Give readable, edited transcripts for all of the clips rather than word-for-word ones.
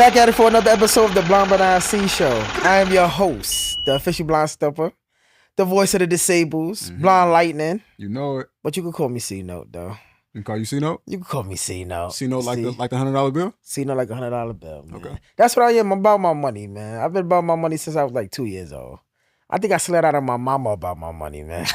Back at it for another episode of the Blind But I See Show. I am your host, the official Blind Stepper, the voice of the disables, Blind Lightning. You know it. But you can call me C-Note, though. You can call you C-Note? You can call me C-Note. C-Note like the $100 bill? C-Note like a $100 bill, man. Okay. That's what I am about my money, man. I've been about my money since I was like 2 years old. I think I slid out of my mama about my money, man.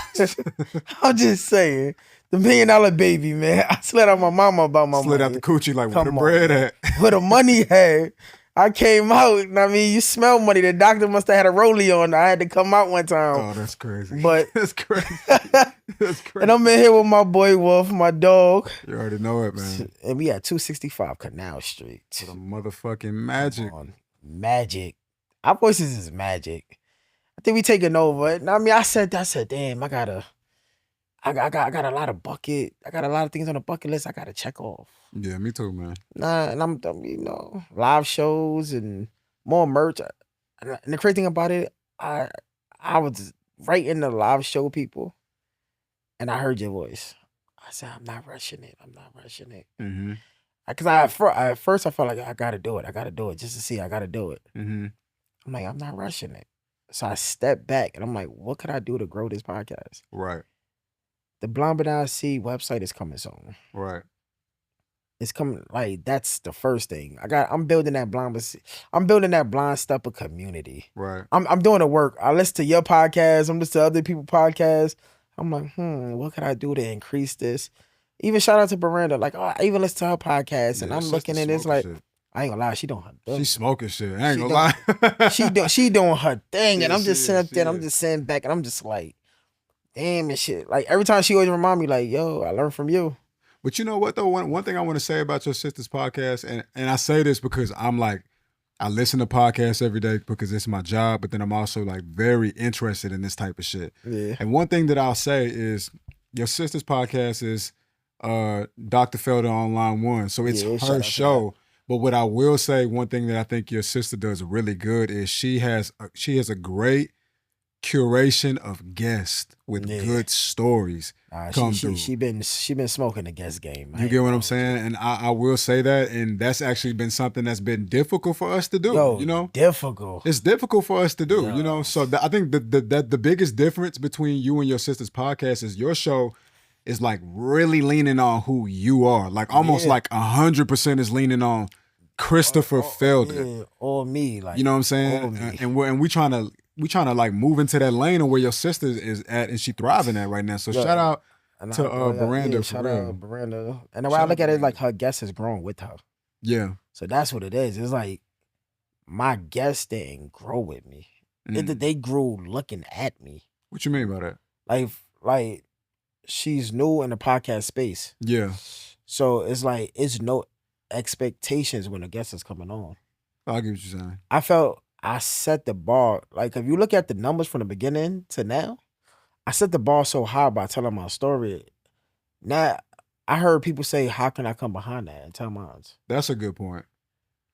I'm just saying. The $1 million baby, man. I slid out of my mama about my money. Slid out the coochie like, where the bread at? Where the money at? I came out, and I mean, you smell money. The doctor must have had a rollie on. I had to come out one time. Oh, that's crazy. But that's crazy. That's crazy. And I'm in here with my boy Wolf, my dog. You already know it, man. And we at 265 Canal Street. For the motherfucking magic. Magic. Our voices is magic. I think we taking over. And I mean, I said, damn, I got a lot of things on the bucket list I gotta check off. Yeah, me too, man. Nah, and I'm live shows and more merch. And the crazy thing about it, I was right in the live show people, and I heard your voice. I said, I'm not rushing it. Mm-hmm. Because at first I felt like I gotta do it just to see. I gotta do it. Mm-hmm. I'm like, I'm not rushing it. So I stepped back and I'm like, what could I do to grow this podcast? Right. The Blind But I See website is coming soon. Right. It's coming, like, that's the first thing. I'm building that Blind Stepper community. Right. I'm doing the work. I listen to your podcast. I'm listening to other people's podcasts. I'm like, what could I do to increase this? Even shout out to Miranda. Like, I even listen to her podcast, and I'm looking at this like, shit. I ain't gonna lie, she doing her thing. She smoking shit. I ain't gonna lie. she doing her thing, and Yeah, I'm just sitting up there, and I'm just sitting back, and I'm just like, damn and shit. Like, every time she always remind me, like, yo, I learned from you. But you know what, though? One thing I want to say about your sister's podcast, and I say this because I'm like, I listen to podcasts every day because it's my job, but then I'm also like very interested in this type of shit. Yeah. And one thing that I'll say is your sister's podcast is Dr. Felder on Line 1. So it's her show. But what I will say, one thing that I think your sister does really good is she has a great curation of guests with good stories come through. She been smoking the guest game. You get what I'm saying? And I will say that, and that's actually been something that's been difficult for us to do. Yo, you know, difficult. It's difficult for us to do. Yo. You know, so I think the biggest difference between you and your sister's podcast is your show is like really leaning on who you are, like almost like 100% is leaning on Christopher Felder, yeah, or me, like, you know what I'm saying? And we trying to like move into that lane of where your sister is at and she thriving at right now. So shout out to Miranda. Shout out Miranda. And the way I look at it is like her guest has grown with her. Yeah. So that's what it is. It's like my guests didn't grow with me. They grew looking at me. What you mean by that? Like she's new in the podcast space. Yeah. So it's like it's no expectations when a guest is coming on. I get what you're saying. I felt I set the bar. Like, if you look at the numbers from the beginning to now, I set the bar so high by telling my story. Now, I heard people say, how can I come behind that and tell mine? That's a good point.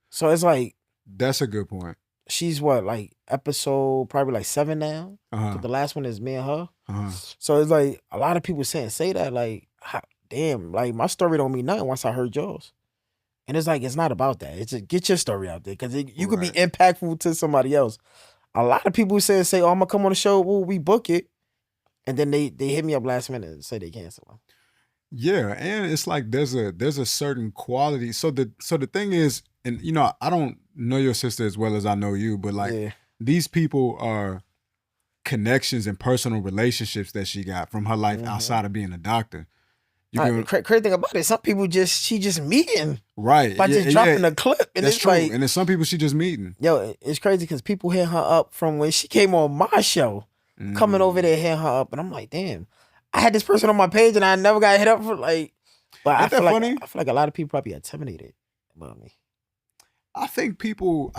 So it's like, that's a good point. She's what, like episode probably like 7 now? Uh-huh. The last one is me and her. Uh-huh. So it's like, a lot of people say that, like, damn, like, my story don't mean nothing once I heard yours. And it's like, it's not about that. It's just get your story out there because you could be impactful to somebody else. A lot of people say, oh, I'm going to come on the show. Well, we book it. And then they hit me up last minute and say they cancel. Yeah. And it's like there's a certain quality. So the thing is, and you know, I don't know your sister as well as I know you, but like these people are connections and personal relationships that she got from her life outside of being a doctor. Crazy thing about it, some people she just meeting. Right. By just dropping a clip. And that's it's true. like, and then some people she just meeting. Yo, it's crazy because people hit her up from when she came on my show, coming over there hitting her up. And I'm like, damn, I had this person on my page and I never got hit up for like, but I feel like a lot of people probably intimidated about me. I think people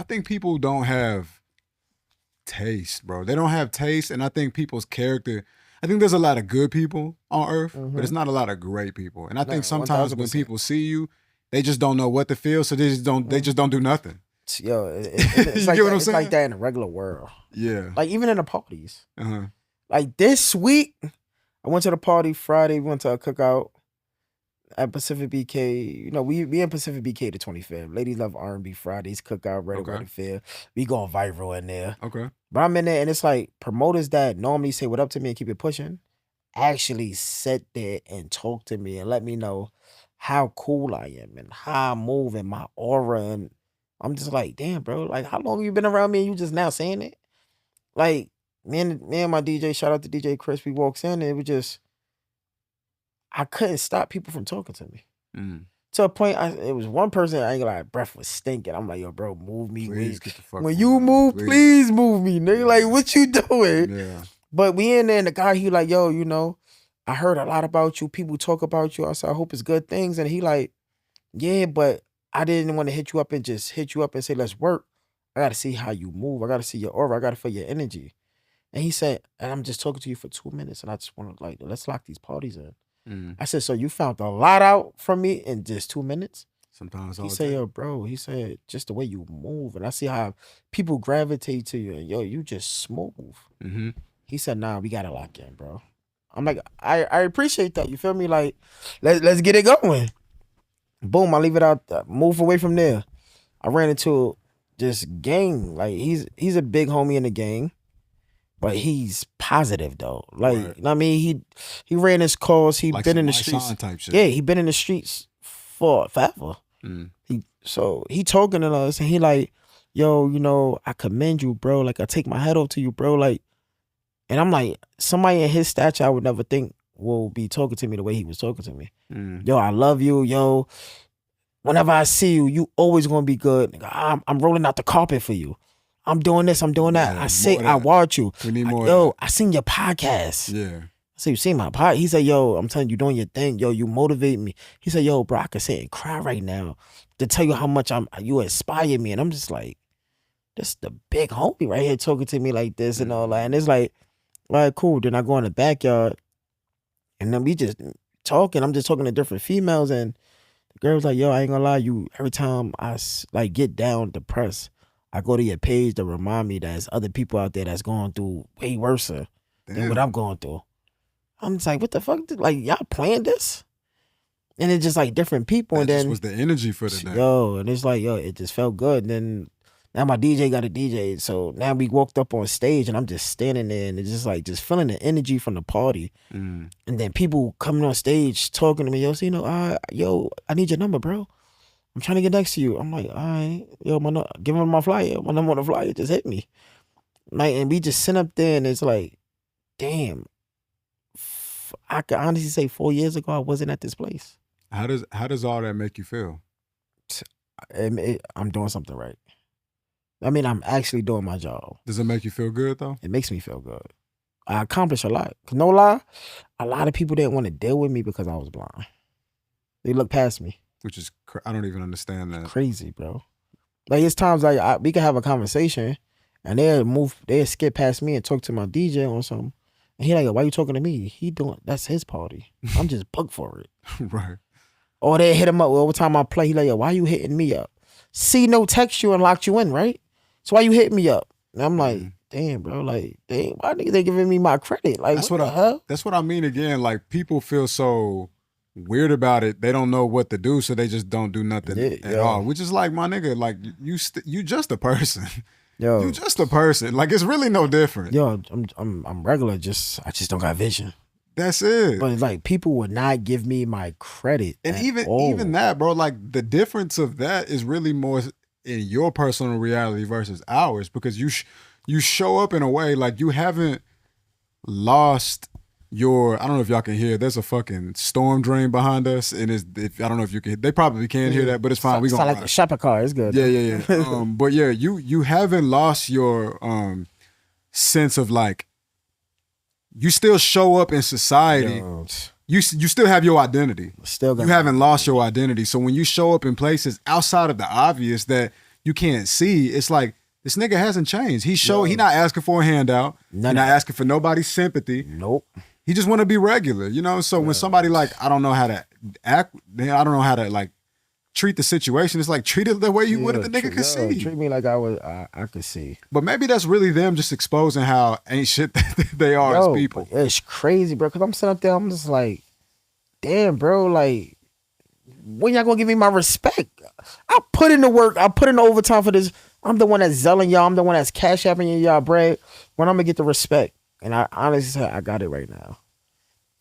don't have taste, bro. They don't have taste. And I think people's character, I think there's a lot of good people on earth, but it's not a lot of great people. And I think sometimes 1,000%. When people see you, they just don't know what to feel, so they just don't do nothing. Yo, it's like that, it's like that in the regular world. Yeah. Like even in the parties. Uh-huh. Like this week, I went to the party Friday, we went to a cookout. at Pacific BK. You know, we in Pacific BK the 25th. Ladies Love R&B Fridays, cookout, ready to feel. We going viral in there. Okay. But I'm in there and it's like promoters that normally say what up to me and keep it pushing actually sit there and talk to me and let me know how cool I am and how I move and my aura. And I'm just like, damn, bro, like how long have you been around me and you just now saying it? Like me and my DJ, shout out to DJ Chris, we walks in and it was just, I couldn't stop people from talking to me. Mm. To a point, it was one person, I ain't gonna lie, breath was stinking. I'm like, yo, bro, move me. Please get the fuck when you move, please move me, nigga. Like, what you doing? Yeah. But we in there and the guy, he like, yo, you know, I heard a lot about you. People talk about you. I said, I hope it's good things. And he like, yeah, but I didn't want to hit you up and just hit you up and say, let's work. I got to see how you move. I got to see your aura. I got to feel your energy. And he said, and I'm just talking to you for 2 minutes. And I just want to like, let's lock these parties in. Mm. I said, so you found a lot out from me in just 2 minutes? Sometimes he said, yo, bro, he said, just the way you move. And I see how people gravitate to you. And yo, you just smooth. Mm-hmm. He said, nah, we got to lock in, bro. I'm like, I appreciate that. You feel me? Like, let's get it going. Boom, I leave it out, move away from there. I ran into this gang. Like, he's a big homie in the gang. But he's positive though. Like, right. You know what I mean, he ran his cause. He like been in the streets. Type shit. Yeah, he been in the streets for forever. Mm. He talking to us and he like, yo, you know, I commend you, bro. Like I take my hat off to you, bro. Like, and I'm like, somebody in his stature I would never think will be talking to me the way he was talking to me. Mm. Yo, I love you, yo. Whenever I see you, you always gonna be good. I'm rolling out the carpet for you. I'm doing this, I'm doing that. I watch you. We need more. Yo, I seen your podcast. Yeah. I said, you seen my podcast? He said, yo, I'm telling you, doing your thing. Yo, you motivate me. He said, yo, bro, I can sit and cry right now to tell you how much you inspire me. And I'm just like, this the big homie right here talking to me like this and all that. And it's like, all right, cool. Then I go in the backyard and then we just talking. I'm just talking to different females and the girl's like, yo, I ain't gonna lie, you, every time I like get down depressed, I go to your page to remind me there's other people out there that's going through way worse than what I'm going through. I'm just like, what the fuck? Like, y'all playing this? And it's just like different people. That and then just was the energy for the day. Yo, and it's like, yo, it just felt good. And then now my DJ got a DJ. So now we walked up on stage and I'm just standing there and it's just like, just feeling the energy from the party. Mm. And then people coming on stage talking to me, yo, so, you know, yo, I need your number, bro. I'm trying to get next to you. I'm like, all right, yo, give him my flyer. My number on the flyer, just hit me. Like, and we just sit up there and it's like, damn, I can honestly say 4 years ago, I wasn't at this place. How does all that make you feel? I'm doing something right. I mean, I'm actually doing my job. Does it make you feel good though? It makes me feel good. I accomplished a lot. No lie, a lot of people didn't want to deal with me because I was blind. They looked past me. Which is, I don't even understand that. It's crazy, bro. Like, it's times like we can have a conversation and they'll skip past me and talk to my DJ or something. And he like, why you talking to me? That's his party. I'm just booked for it. Right. Or they hit him up. Every time I play, he like, yo, why you hitting me up? See, no text you and locked you in, right? So why you hitting me up? And I'm like, damn, bro, like, damn, why niggas they giving me my credit? Like, that's what the hell? That's what I mean again. Like, people feel so weird about it. They don't know what to do, so they just don't do nothing at all. Which is like, my nigga, like you just a person. Yo, you just a person. Like, it's really no different. Yo, I'm regular. I just don't got vision. That's it. But it's like, people would not give me my credit. And even that, bro. Like, the difference of that is really more in your personal reality versus ours, because you show up in a way like you haven't lost. I don't know if y'all can hear, there's a fucking storm drain behind us, and I don't know if you can, they probably can't hear that, but it's fine. We gonna sound like a shopper car. It's good. Yeah. But yeah, you haven't lost your sense of like, you still show up in society. Yo. You still have your identity. You haven't lost your identity. So when you show up in places outside of the obvious that you can't see, it's like, this nigga hasn't changed. He not asking for a handout. He's not asking for nobody's sympathy. Nope. He just want to be regular, you know? So when somebody like, I don't know how to act, I don't know how to like treat the situation, it's like, treat it the way you would if the nigga could see. Treat me like I could see. But maybe that's really them just exposing how ain't shit that they are as people. It's crazy, bro, because I'm sitting up there, I'm just like, damn, bro, like, when y'all gonna give me my respect? I put in the work. I put in the overtime for this. I'm the one that's zelling y'all. I'm the one that's cash apping y'all bread. When I'm gonna get the respect? And I honestly say I got it right now.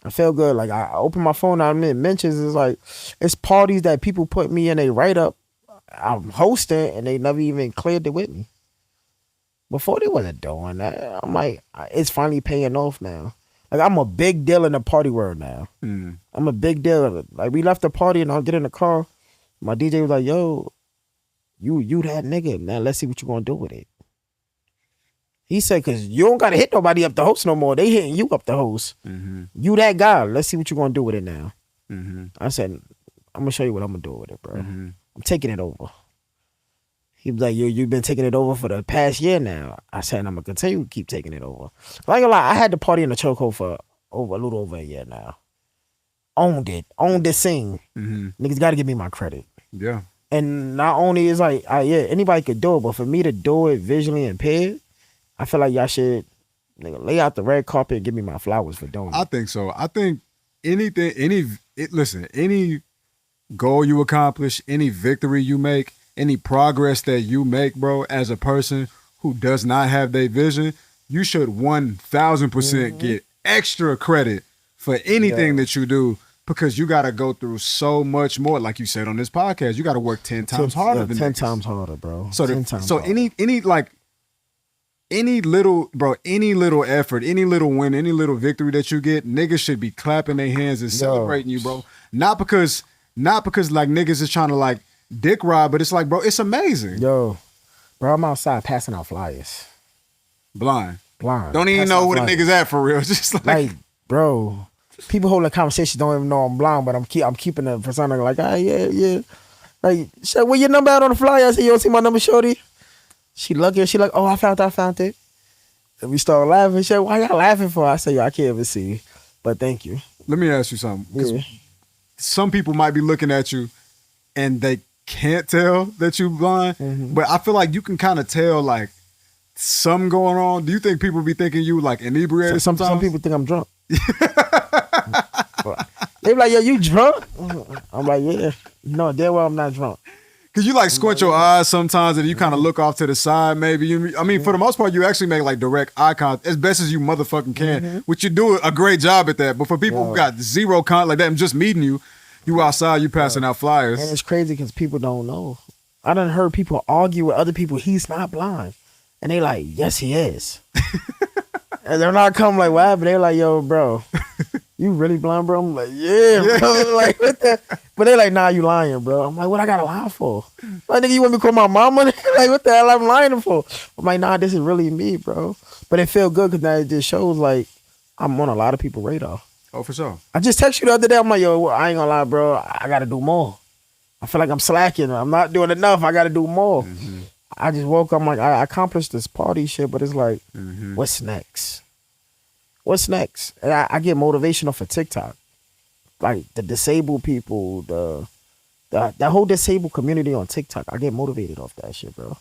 I feel good. Like I open my phone, I'm in mentions. It's like it's parties that people put me in. They write up. I'm hosting, and they never even cleared it with me. Before they wasn't doing that. I'm like, it's finally paying off now. Like I'm a big deal in the party world now. I'm a big deal. Like we left the party and I get in the car. My DJ was like, "Yo, you that nigga. Now let's see what you gonna do with it." He said, "Cause you don't gotta hit nobody up the host no more. They hitting you up the host. You that guy. Let's see what you gonna do with it now." I said, "I'm gonna show you what I'm gonna do with it, bro. I'm taking it over." He was like, you've been taking it over for the past year now. I said, I'm going to continue to keep taking it over. Like a lot, I had the party in the chokehold for a little over a year now. Owned it. Owned the scene. Niggas got to give me my credit. Yeah. And not only is like, anybody could do it, but for me to do it visually impaired, I feel like y'all should lay out the red carpet and give me my flowers for doing it. I think so. I think any goal you accomplish, any victory you make, any progress that you make, bro, as a person who does not have their vision, you should 1,000% get extra credit for anything that you do, because you got to go through so much more. Like you said on this podcast, you got to work 10 times harder than 10 times harder, bro. So any little effort, any little win, any little victory that you get, niggas should be clapping their hands and celebrating you, bro. Not because like niggas is trying to like dick ride, but it's like, bro, it's amazing. Yo, bro, I'm outside passing out flyers. Blind. Don't even know where the niggas at for real. Just like bro, people holding a conversation don't even know I'm blind, but I'm keeping the persona like, yeah. Like, shit, where your number out on the flyer? I said, you don't see my number, shorty? She lucky. She like, oh, I found it. And we start laughing. She like, why y'all laughing for? I say, yo, I can't even see you, but thank you. Let me ask you something. Because some people might be looking at you and they can't tell that you blind, but I feel like you can kind of tell like something going on. Do you think people be thinking you like inebriated sometimes? Some people think I'm drunk. They be like, yo, you drunk? I'm like, yeah. No, damn well I'm not drunk. Cause you like squint your eyes sometimes and you kind of look off to the side maybe. I mean, for the most part, you actually make like direct eye contact as best as you motherfucking can, which you do a great job at that. But for people who got zero contact like that and just meeting you, you outside, you passing out flyers. And it's crazy because people don't know. I done heard people argue with other people, he's not blind. And they like, yes, he is. And they're not coming like, what happened? They're like, yo, bro, you really blind, bro? I'm like, yeah, bro. Like, what the? But they're like, nah, you lying, bro. I'm like, what I got to lie for? Like, nigga, you want me to call my mama? Like, what the hell I'm lying for? I'm like, nah, this is really me, bro. But it feel good because now it just shows like I'm on a lot of people's radar. Oh, for sure. I just texted you the other day. I'm like, yo, I ain't gonna lie, bro. I got to do more. I feel like I'm slacking. I'm not doing enough. I got to do more. I just woke up. I'm like, I accomplished this party shit, but it's like, what's next? What's next? And I get motivation off of TikTok. Like the disabled people, that whole disabled community on TikTok. I get motivated off that shit, bro.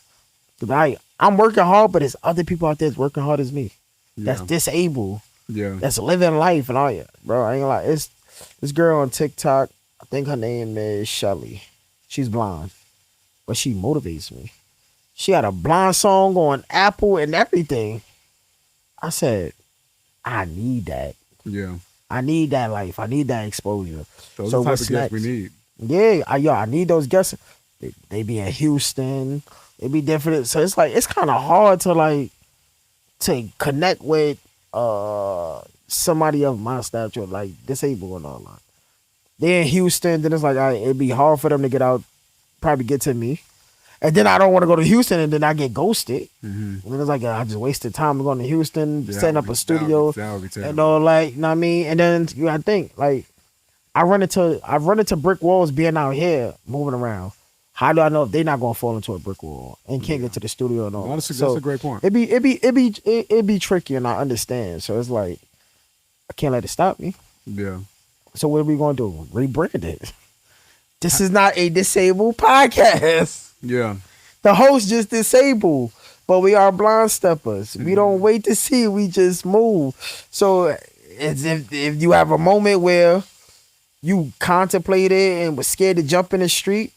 Cause I'm working hard, but there's other people out there that's working hard as me. That's disabled. Yeah. That's living life and all. Bro, I ain't gonna lie. It's this girl on TikTok. I think her name is Shelly. She's blind, but she motivates me. She had a blind song on Apple and everything. I said, I need that. Yeah. I need that life. I need that exposure. Those are the type of guests we need. Yeah, I need those guests. They be in Houston. They be different. So it's like, it's kind of hard to connect with somebody of my stature, like disabled and all that. They're in Houston, then it's like it'd be hard for them to get out, probably get to me. And then I don't want to go to Houston, and then I get ghosted. And then it's like I just wasted time going to Houston, setting up a studio, and all like, you know what I mean? And then I think like I run into brick walls being out here moving around. How do I know if they're not gonna fall into a brick wall and can't get to the studio and all? Honestly, that's a great point. It'd be tricky, and I understand. So it's like I can't let it stop me. Yeah. So what are we gonna do? Rebrand it. This is not a disabled podcast. Yeah. The host just disabled, but we are blind steppers. We don't wait to see, we just move. So it's if you have a moment where you contemplated and was scared to jump in the street.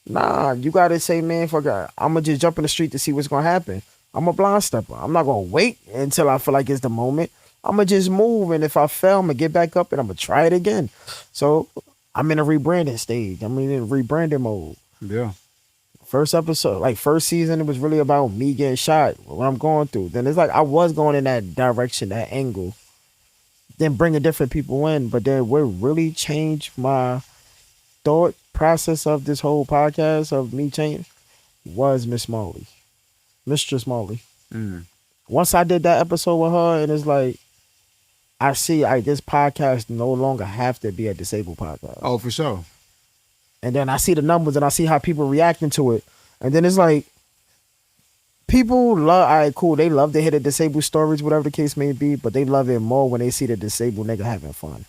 Nah, you gotta say, man, fuck it, I'm gonna just jump in the street to see what's gonna happen. I'm a blind stepper. I'm not gonna wait until I feel like it's the moment. I'm gonna just move, and if I fail, I'm gonna get back up and I'm gonna try it again. So I'm in a rebranding stage. I'm in a rebranding mode. Yeah. First episode, like first season, it was really about me getting shot, what I'm going through. Then it's like I was going in that direction, that angle. Then bringing different people in, but then what really changed my thought process of this whole podcast of me changing was Mistress Molly. Once I did that episode with her, and it's like I see this podcast no longer have to be a disabled podcast. Oh, for sure. And then I see the numbers and I see how people reacting to it. And then it's like people love, all right, cool, they love to hear the disabled stories, whatever the case may be, but they love it more when they see the disabled nigga having fun.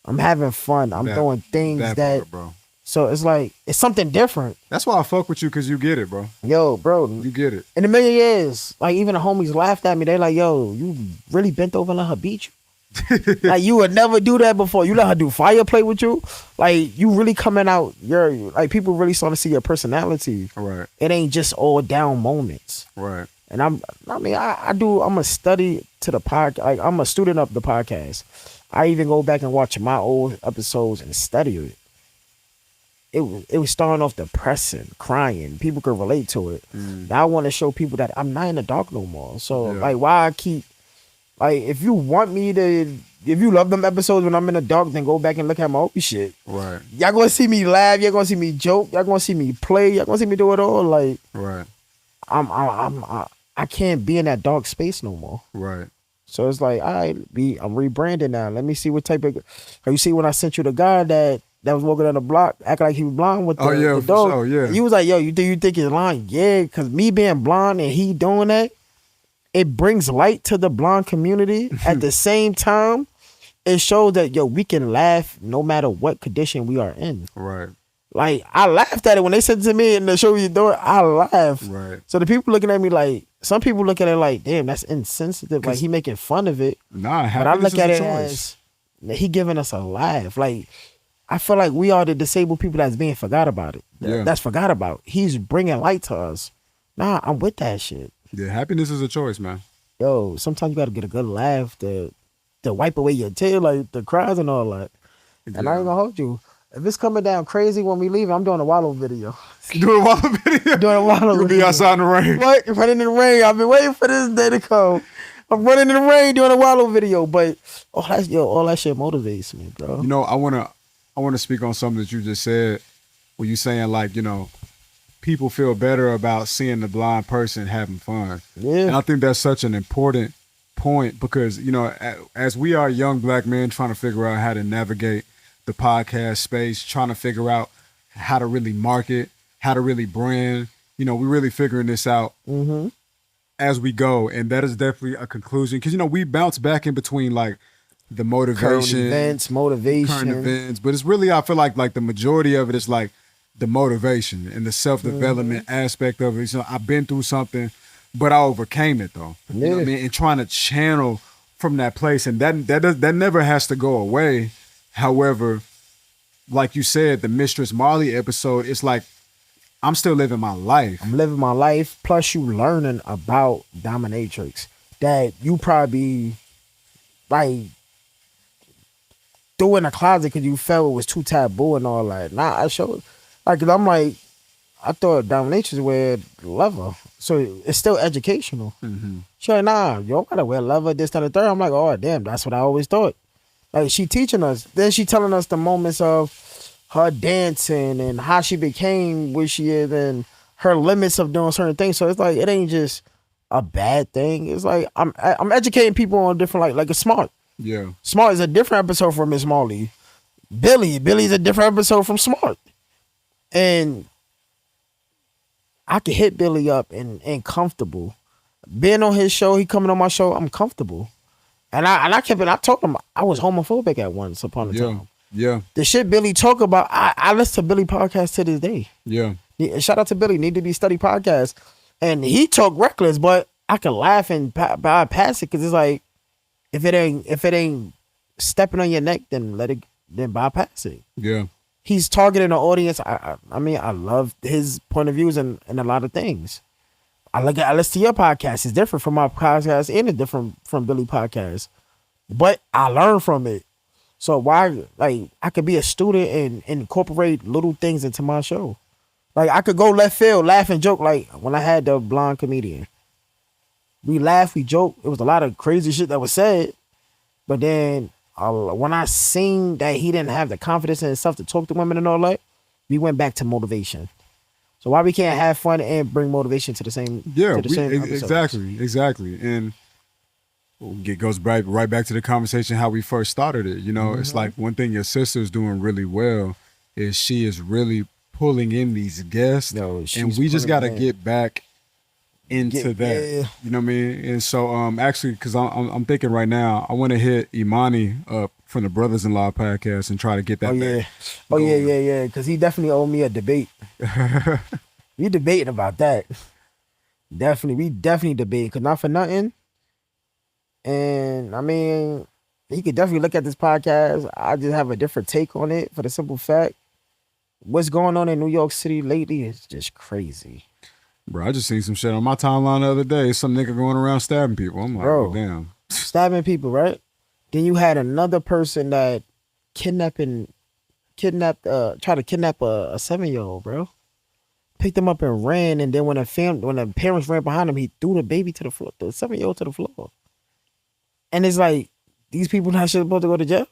I'm having fun. I'm doing things that part, bro. So it's like, it's something different. That's why I fuck with you, because you get it, bro. Yo, bro. You get it. In a million years, like even the homies laughed at me. They like, yo, you really bent over and let her beat you? Like you would never do that before. You let her do fire play with you? Like you really coming out, you're like people really start to see your personality. Right. It ain't just all down moments. Right. And I'm a study to the podcast. Like I'm a student of the podcast. I even go back and watch my old episodes and study it. It was starting off depressing, crying. People could relate to it. Now I want to show people that I'm not in the dark no more. So like, why I keep like if you want me to, if you love them episodes when I'm in the dark, then go back and look at my old shit. Right. Y'all gonna see me laugh. Y'all gonna see me joke. Y'all gonna see me play. Y'all gonna see me do it all. Like right. I can't be in that dark space no more. Right. So it's like, I'm rebranding now. Let me see what type of. You see when I sent you the guy that was walking on the block, acting like he was blind with the, the dog. Oh yeah. He was like, yo, you think he's blind? Yeah, because me being blind and he doing that, it brings light to the blind community. At the same time, it shows that, yo, we can laugh no matter what condition we are in. Right. Like, I laughed at it when they said to me in the show you doing, I laughed. Right. So the people looking at me like, some people look at it like, damn, that's insensitive. Like, he making fun of it. Nah, but I look at it as, he giving us a laugh. Like, I feel like we are the disabled people that's being forgot about it. Yeah. That's forgot about. He's bringing light to us. Nah, I'm with that shit. Yeah, happiness is a choice, man. Yo, sometimes you got to get a good laugh to wipe away your tears, like the cries and all that. Yeah. And I ain't gonna hold you. If it's coming down crazy when we leave, I'm doing a Wallow video. Doing a Wallow video? Doing a Wallow video. You'll be outside in the rain. What? Running in the rain. I've been waiting for this day to come. I'm running in the rain doing a Wallow video. But all that shit motivates me, bro. You know, I wanna speak on something that you just said, where you saying like, you know, people feel better about seeing the blind person having fun. Yeah. And I think that's such an important point because, you know, as we are young black men trying to figure out how to navigate the podcast space, trying to figure out how to really market, how to really brand, you know, we're really figuring this out as we go. And that is definitely a conclusion. Because, you know, we bounce back in between like the motivation. Current events. But it's really, I feel like the majority of it is like the motivation and the self-development aspect of it. So I've been through something, but I overcame it though. Yeah. You know what I mean? And trying to channel from that place. And that never has to go away. However, like you said, the Mistress Molly episode, it's like, I'm still living my life. I'm living my life. Plus you learning about dominatrix that you probably like threw in a closet because you felt it was too taboo and all that. Nah, I showed, like, cause I'm like, I thought dominatrix wear leather. So it's still educational. She's like, nah, you don't gotta wear leather, this, that, and the third. I'm like, oh, damn, that's what I always thought. Like, she teaching us. Then she telling us the moments of her dancing and how she became what she is and her limits of doing certain things. So it's like, it ain't just a bad thing. It's like, I'm educating people on different, like it's Smart. Yeah. Smart is a different episode from Miss Molly. Billy's a different episode from Smart. And I could hit Billy up and comfortable. Being on his show, he coming on my show, I'm comfortable. And I told him I was homophobic at once upon a time. Yeah. The shit Billy talk about, I listen to Billy podcast to this day. Yeah. Shout out to Billy, Need to Be Study podcast. And he talk reckless, but I can laugh and bypass it because it's like, if it ain't stepping on your neck, then let it then bypass it. Yeah. He's targeting the audience. I mean, I love his point of views and a lot of things. I listen to your podcast. It's different from my podcast and it's different from Billy podcast. But I learn from it. So why, like, I could be a student and incorporate little things into my show. Like, I could go left field, laugh and joke, like when I had the blonde comedian. We laughed, we joked. It was a lot of crazy shit that was said. But then when I seen that he didn't have the confidence in himself to talk to women and all that, we went back to motivation. So why we can't have fun and bring motivation to the same? Yeah, exactly. And it goes right back to the conversation how we first started it. You know, it's like one thing your sister's doing really well is she is really pulling in these guests, and we just got to get back into that. Yeah. You know what I mean? And so actually, because I'm thinking right now, I want to hit Imani up from the Brothers-in-Law podcast and try to get that. Yeah. Because he definitely owed me a debate. We debating about that. We definitely debating. Because not for nothing. And I mean, he could definitely look at this podcast. I just have a different take on it for the simple fact, what's going on in New York City lately is just crazy. Bro, I just seen some shit on my timeline the other day. Some nigga going around stabbing people. I'm like, bro, oh, damn. Stabbing people, right? Then you had another person that tried to kidnap a 7-year-old, bro. Picked him up and ran, and then when the parents ran behind him, he threw the baby to the floor, the 7-year-old to the floor. And it's like, these people not supposed to go to jail?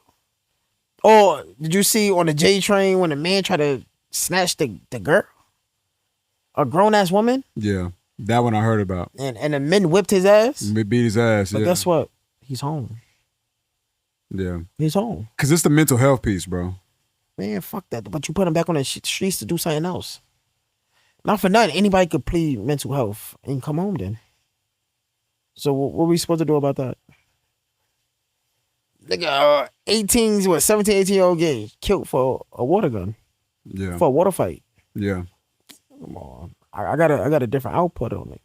Or did you see on the J train when the man tried to snatch the girl? A grown-ass woman? Yeah, that one I heard about. And the men whipped his ass? Beat his ass, but guess what? He's home. Yeah. He's home. Because it's the mental health piece, bro. Man, fuck that. But you put him back on the streets to do something else. Not for nothing. Anybody could plead mental health and come home then. So what are we supposed to do about that? Nigga, 17, 18-year-old get killed for a water gun. Yeah. For a water fight. Yeah. Come on. I got a different output on it.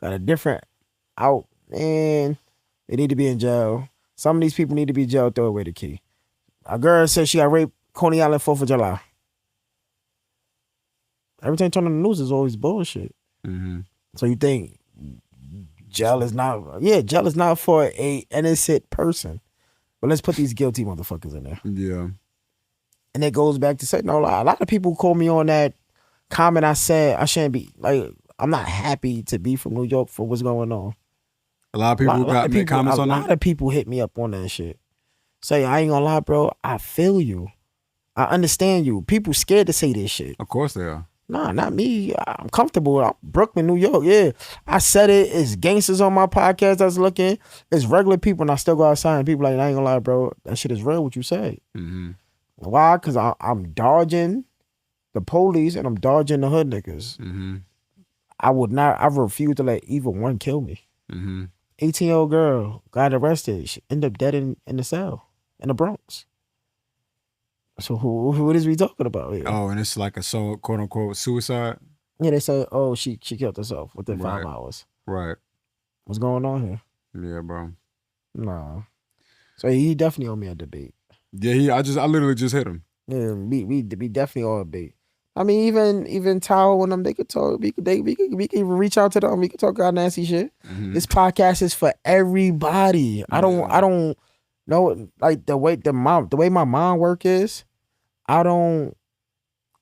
Got a different out, and they need to be in jail. Some of these people need to be in jail, throw away the key. A girl said she got raped Coney Island 4th of July. Everything turned on the news is always bullshit. Mm-hmm. So you think jail is not for a innocent person. But let's put these guilty motherfuckers in there. Yeah. And it goes back to say, no, a lot of people call me on that comment I said I shouldn't be, like, I'm not happy to be from New York for what's going on. A lot of people got comments on that? A lot of people hit me up on that shit. Say, I ain't gonna lie, bro, I feel you. I understand you. People scared to say this shit. Of course they are. Nah, not me. I'm comfortable. I'm Brooklyn, New York. Yeah. I said it. It's gangsters on my podcast that's looking. It's regular people, and I still go outside and people like, I ain't gonna lie, bro. That shit is real, what you say. Mm-hmm. Why? Because I'm dodging the police and I'm dodging the hood niggas. Mm-hmm. I refuse to let either one kill me. Mm-hmm. 18-year-old girl got arrested. She ended up dead in the cell in the Bronx. So what is we talking about here? Oh, and it's like a quote unquote suicide? Yeah, they say, oh, she killed herself within 5 hours. Right. What's going on here? Yeah, bro. Nah. So he definitely owe me a debate. Yeah, I literally just hit him. Yeah, we definitely owe a debate. I mean, even Tao and them, they could talk. We could even reach out to them. We could talk about nasty shit. Mm-hmm. This podcast is for everybody. Yeah. I don't know, like the way my mind work is. I don't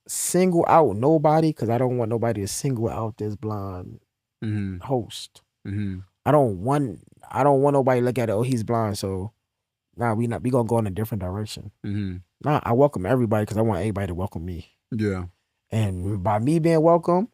single out nobody because I don't want nobody to single out this blind host. Mm-hmm. I don't want nobody to look at it. Oh, he's blind, so we gonna go in a different direction. Mm-hmm. Nah, I welcome everybody because I want everybody to welcome me. Yeah. And by me being welcome,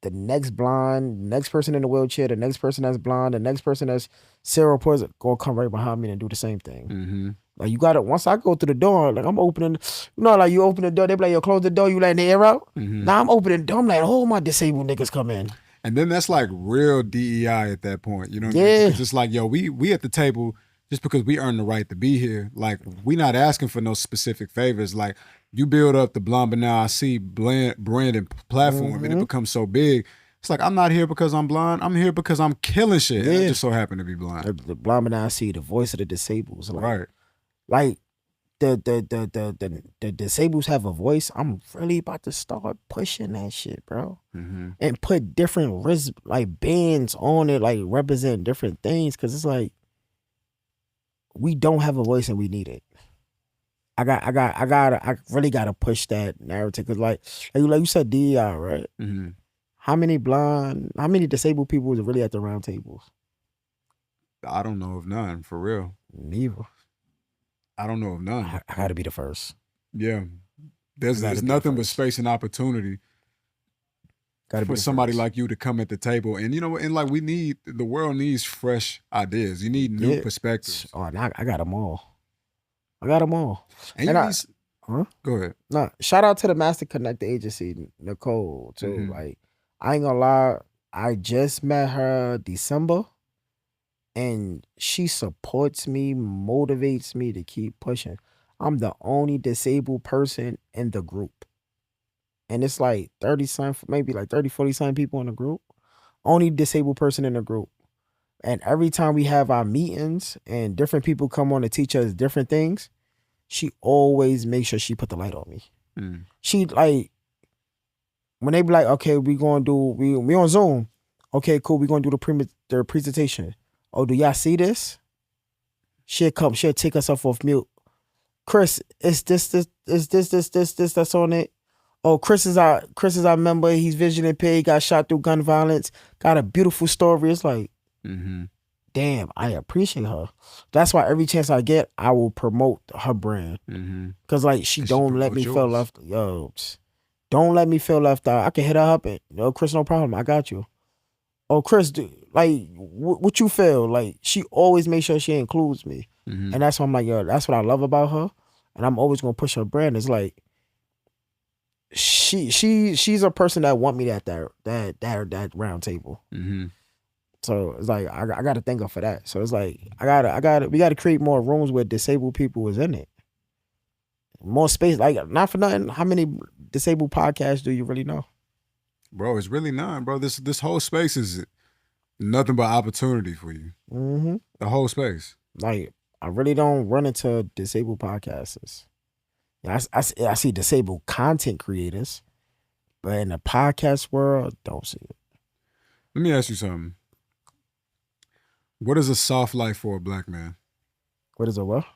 the next person in the wheelchair, the next person that's blind, the next person that's cerebral palsy, gonna come right behind me and do the same thing. Mm-hmm. Like, you gotta, once I go through the door, like I'm opening, like you open the door, they be like, yo, close the door, you letting the air out? Mm-hmm. Now I'm opening the door, I'm like, oh, my disabled niggas come in. And then that's like real DEI at that point, you know what I mean? It's just like, yo, we at the table just because we earn the right to be here. Like, we not asking for no specific favors. Like, you build up the Blind But Now I See brand and platform, and it becomes so big. It's like, I'm not here because I'm blind. I'm here because I'm killing shit. I just so happen to be blind. The Blind But Now I See, the voice of the disabled. Right. Like, the disabled have a voice, I'm really about to start pushing that shit, bro. And put different wrist like bands on it, like represent different things, because it's like we don't have a voice and we need it. I really gotta push that narrative, because like you said, DEI, right? How many disabled people is really at the round tables? I don't know of none, for real. Neither. I don't know of none. I gotta be the first. Yeah. There's nothing but space and opportunity for somebody like you to come at the table. And you know, and like the world needs fresh ideas. You need new perspectives. Oh, and I got them all. And go ahead. No, shout out to the Master Connect agency, Nicole, too. Like, I ain't gonna lie, I just met her December, and she supports me, motivates me to keep pushing. I'm the only disabled person in the group. And it's like 40-some people in the group. Only disabled person in the group. And every time we have our meetings and different people come on to teach us different things, she always makes sure she put the light on me. She like, when they be like, okay, we on Zoom. Okay, cool, we gonna do the presentation. Oh, do y'all see this? She'll take us off mute. Chris, it's this that's on it. Oh, Chris is our member. He's vision impaired, got shot through gun violence, got a beautiful story. It's like, damn, I appreciate her. That's why every chance I get, I will promote her brand. Cause like she don't let me feel left. Don't let me feel left out. I can hit her up and, Chris, no problem. I got you. Oh, Chris, like, what you feel? Like, she always makes sure she includes me. And that's why I'm like, that's what I love about her. And I'm always gonna push her brand. It's like, she's a person that want me at that round table. So it's like, I gotta thank her for that. So it's like, we gotta create more rooms where disabled people is in it. More space. Like, not for nothing, how many disabled podcasts do you really know? Bro, it's really none, bro. This whole space is nothing but opportunity for you. The whole space. Like, I really don't run into disabled podcasters. I see disabled content creators, but in the podcast world, don't see it. Let me ask you something. What is a soft life for a black man? What is a what?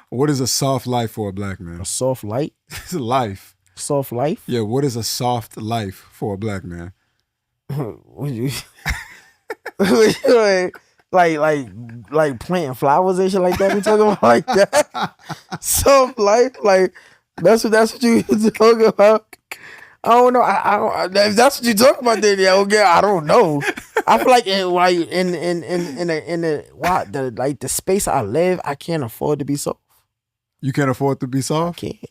What is a soft life for a black man? A soft light? It's a life. Soft life? Yeah, what is a soft life for a black man? What you like planting flowers and shit like that? We talking about like that? Soft life? Like that's what you talking about? I don't know. I don't. If that's what you talking about, then I don't know. I feel like in the space I live, I can't afford to be soft. You can't afford to be soft? I can't.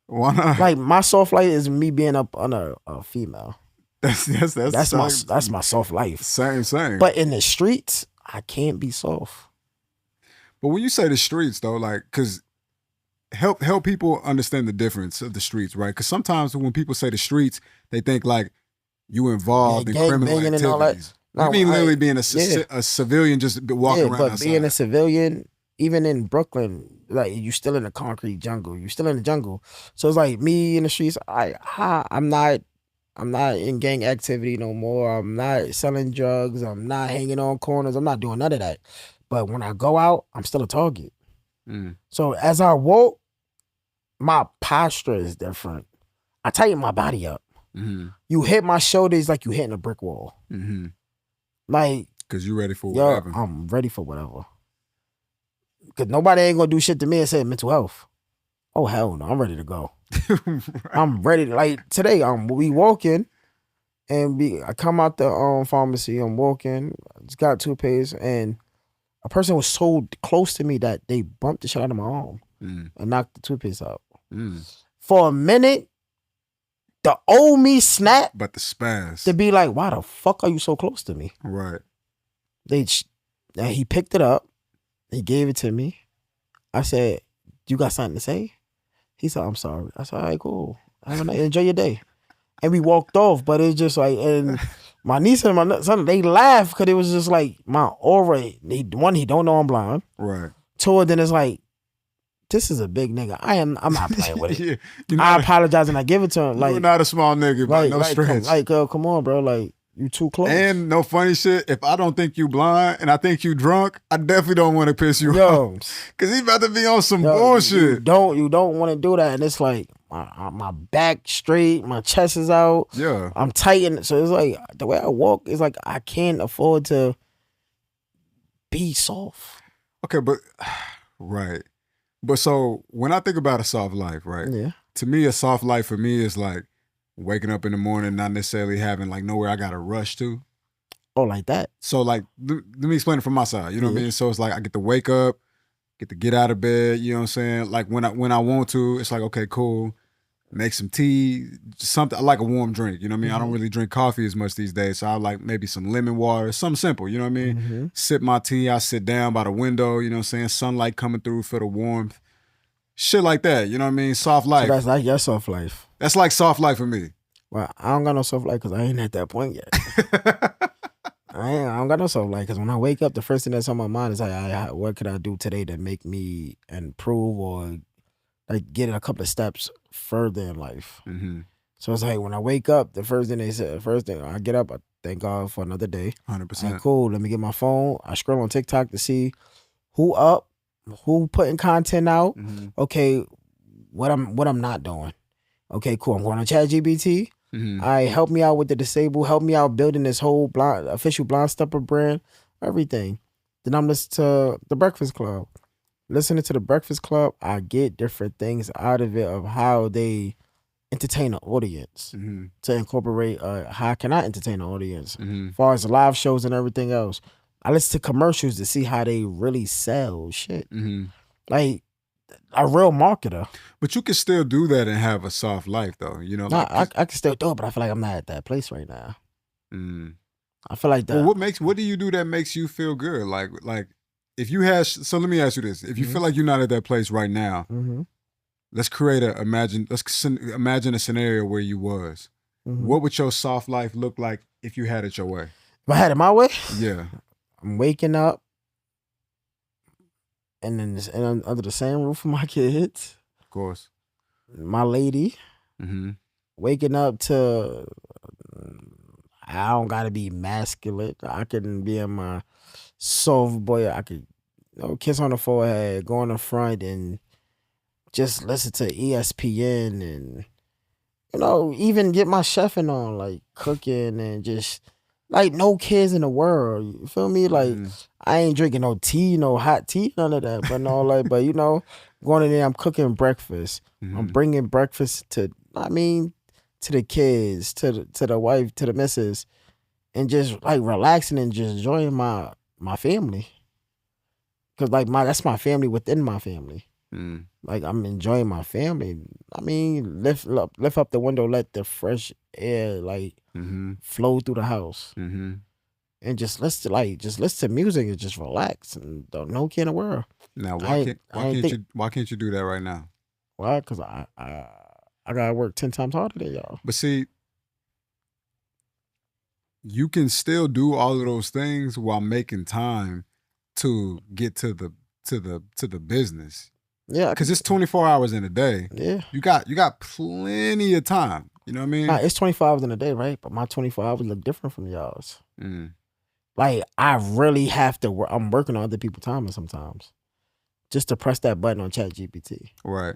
Why not? Like, my soft life is me being up on a female. That's my soft life. Same. But in the streets, I can't be soft. But when you say the streets though, like, cause help people understand the difference of the streets, right? Because sometimes when people say the streets, they think like you involved in criminal activities. And all that. No, literally being a civilian just walking around but outside. Being a civilian, even in Brooklyn, like, you still in the concrete jungle. You still in the jungle. So it's like me in the streets. I'm not in gang activity no more. I'm not selling drugs. I'm not hanging on corners. I'm not doing none of that. But when I go out, I'm still a target. So as I walk, my posture is different. I tighten my body up. You hit my shoulders like you hitting a brick wall. Like, because you're ready for whatever. I'm ready for whatever. Because nobody ain't gonna do shit to me and say mental health. Oh, hell no, I'm ready to go. Right. I'm ready to, like, today, we walking, and I come out the pharmacy, I'm walking, I just got toothpaste, and a person was so close to me that they bumped the shit out of my arm and knocked the toothpaste out. For a minute, the old me snapped. But the spaz. To be like, why the fuck are you so close to me? Right. He picked it up. He gave it to me. I said, you got something to say? He said, I'm sorry. I said, all right, cool. Enjoy your day. And we walked off, but it's just like, and my niece and my son, they laughed because it was just like my aura. He don't know I'm blind. Right. Two, then it's like, this is a big nigga. I'm not playing with it. I apologize and I give it to him. Like, you're not a small nigga, but no stretch. Come on, bro. Like, you too close. And no funny shit. If I don't think you blind and I think you drunk, I definitely don't want to piss you off. Cause he about to be on some bullshit. You don't want to do that. And it's like my back straight, my chest is out. Yeah. I'm tightened. So it's like the way I walk is like I can't afford to be soft. Okay, but right. But so when I think about a soft life, right? Yeah. To me, a soft life for me is like waking up in the morning, not necessarily having like nowhere I gotta rush to. Oh, like that. So like, let me explain it from my side. You know what I mean? So it's like I get to wake up, get to get out of bed. You know what I'm saying? Like when I want to, it's like, okay, cool. Make some tea, something. I like a warm drink. You know what I mean? I don't really drink coffee as much these days, so I like maybe some lemon water, something simple. You know what I mean? Sip my tea. I sit down by the window. You know what I'm saying? Sunlight coming through for the warmth. Shit like that. You know what I mean? Soft life. So that's like your soft life. That's like soft life for me. Well, I don't got no soft life because I ain't at that point yet. I don't got no soft life because when I wake up, the first thing that's on my mind is like, what could I do today to make me improve or like get a couple of steps further in life. So it's like when I wake up, the first thing I get up, I thank God for another day. 100%. Like, cool. Let me get my phone. I scroll on TikTok to see who up, who putting content out. Okay, what I'm not doing. Okay, cool. I'm going on ChatGPT. Help me out with the disabled. Help me out building this whole official Blind Stepper brand. Everything. Then I'm listening to The Breakfast Club. Listening to The Breakfast Club, I get different things out of it of how they entertain an audience. To incorporate how can I entertain an audience as far as live shows and everything else. I listen to commercials to see how they really sell shit. Like a real marketer. But you can still do that and have a soft life though. You know, I can still do it, but I feel like I'm not at that place right now. I feel like that. Well, what do you do that makes you feel good? Like if you had, so let me ask you this: if you feel like you're not at that place right now, let's imagine a scenario where you was. What would your soft life look like if you had it your way? If I had it my way, yeah, I'm waking up, and then under the same roof with my kids, of course, my lady, waking up to. I don't gotta be masculine. I can be in my soft boy. I could, kiss on the forehead, go in the front, and just listen to ESPN, and even get my chefing on, like cooking, and just like no kids in the world. You feel me? Like I ain't drinking no tea, no hot tea, none of that. But going in there, I'm cooking breakfast. I'm bringing breakfast to the kids, to the wife, to the missus, and just like relaxing and just enjoying my family. Cause like that's my family within my family. Like I'm enjoying my family. I mean, lift up the window, let the fresh air flow through the house, and just listen to music and just relax and don't no care in the world. Now, why can't you do that right now? Why? Cause I gotta work 10 times harder than y'all. But see, you can still do all of those things while making time to get to the business. Yeah, because it's 24 hours in a day. Yeah, you got plenty of time. You know what I mean? It's 24 hours in a day, right? But my 24 hours look different from y'all's. Like I really have to work. I'm working on other people's time sometimes, just to press that button on ChatGPT. Right.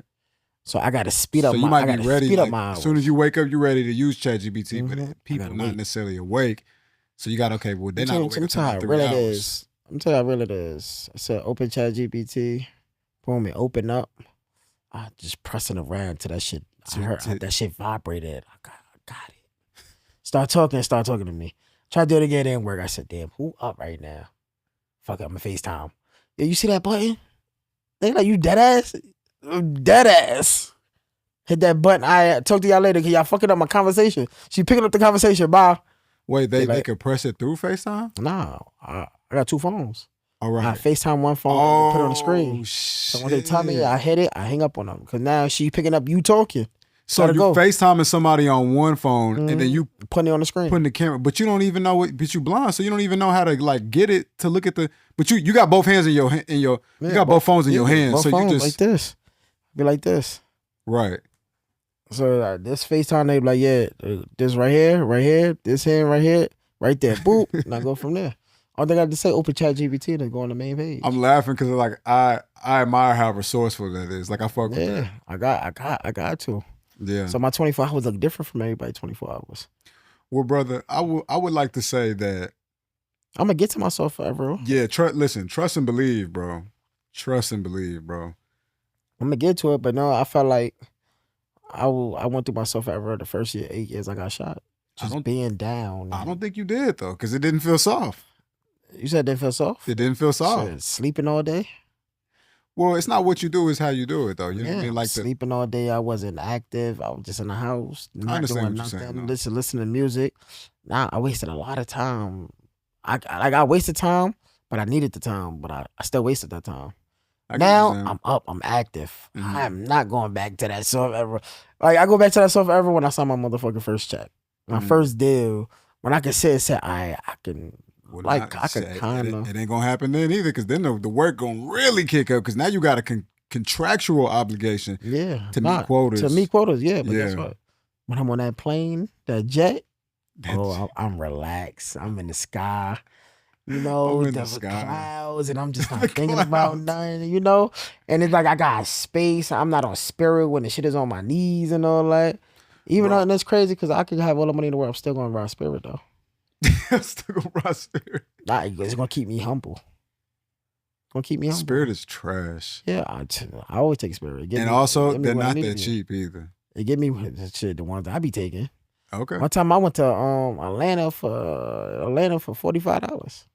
So I got to speed up. So you might be ready. As soon as you wake up, you're ready to use ChatGPT, but people not necessarily awake. So you got they're not awake until 3 hours. I'm telling you how real it is. I said open ChatGPT, boom, it open up. I just pressing around till that shit. I heard that shit vibrated. I got it. Start talking to me. Try to do it again, didn't work. I said, damn, who up right now? Fuck, I'm a FaceTime. Yeah, you see that button? They like, you dead ass? Dead ass. Hit that button. I talk to y'all later because y'all fucking up my conversation. She picking up the conversation. Bye. Wait, they can press it through FaceTime? Nah, I got 2 phones. All right. I FaceTime one phone and put it on the screen. Shit. So when they tell me I hit it, I hang up on them because now she picking up you talking. So you FaceTiming somebody on one phone and then you putting it on the screen, putting the camera, but you don't even know but you blind, so you don't even know how to like get it to look at the. But you got both hands in your you got both phones in your hands, so you just like this. Be like this. Right. So this FaceTime, they be like, yeah, this right here, this hand right here, right there, boop, and I go from there. All they got to say, open ChatGPT and go on the main page. I'm laughing because like I admire how resourceful that is. Like I fuck with that. I got to. Yeah. So my 24 hours look different from everybody 24 hours. Well, brother, I would like to say that I'm gonna get to myself forever. Yeah, listen, trust and believe, bro. Trust and believe, bro. I'm gonna get to it, but no, I felt like I went through myself forever. The first 8 years I got shot. Just being down. I don't think you did though, because it didn't feel soft. You said it didn't feel soft? It didn't feel soft. So, sleeping all day? Well, it's not what you do, it's how you do it though. You know what I mean? Like sleeping all day, I wasn't active. I was just in the house, not doing nothing. Listening to music. Now I wasted a lot of time. I wasted time, but I needed the time, but I still wasted that time. Now I'm up, I'm active. Mm-hmm. I am not going back to that soft ever. Like I go back to that soft ever when I saw my motherfucking first check. My first deal, when I can say I can. Well, I could kind of. It ain't gonna happen then either, because then the work gonna really kick up. Because now you got a contractual obligation. To meet quotas. To meet quotas, yeah. But guess what? When I'm on that plane, that jet, I'm relaxed. I'm in the sky. You know, the clouds, and I'm just not thinking about nothing. You know, and it's like I got space. I'm not on Spirit when the shit is on my knees and all that. Even though that's crazy, because I could have all the money in the world, I'm still gonna ride Spirit though. Still gonna ride Spirit. Nah, it's gonna keep me humble. Spirit is trash. Yeah, I always take Spirit. Also, they're not that cheap either. It give me the ones that I be taking. Okay. One time I went to Atlanta for $45.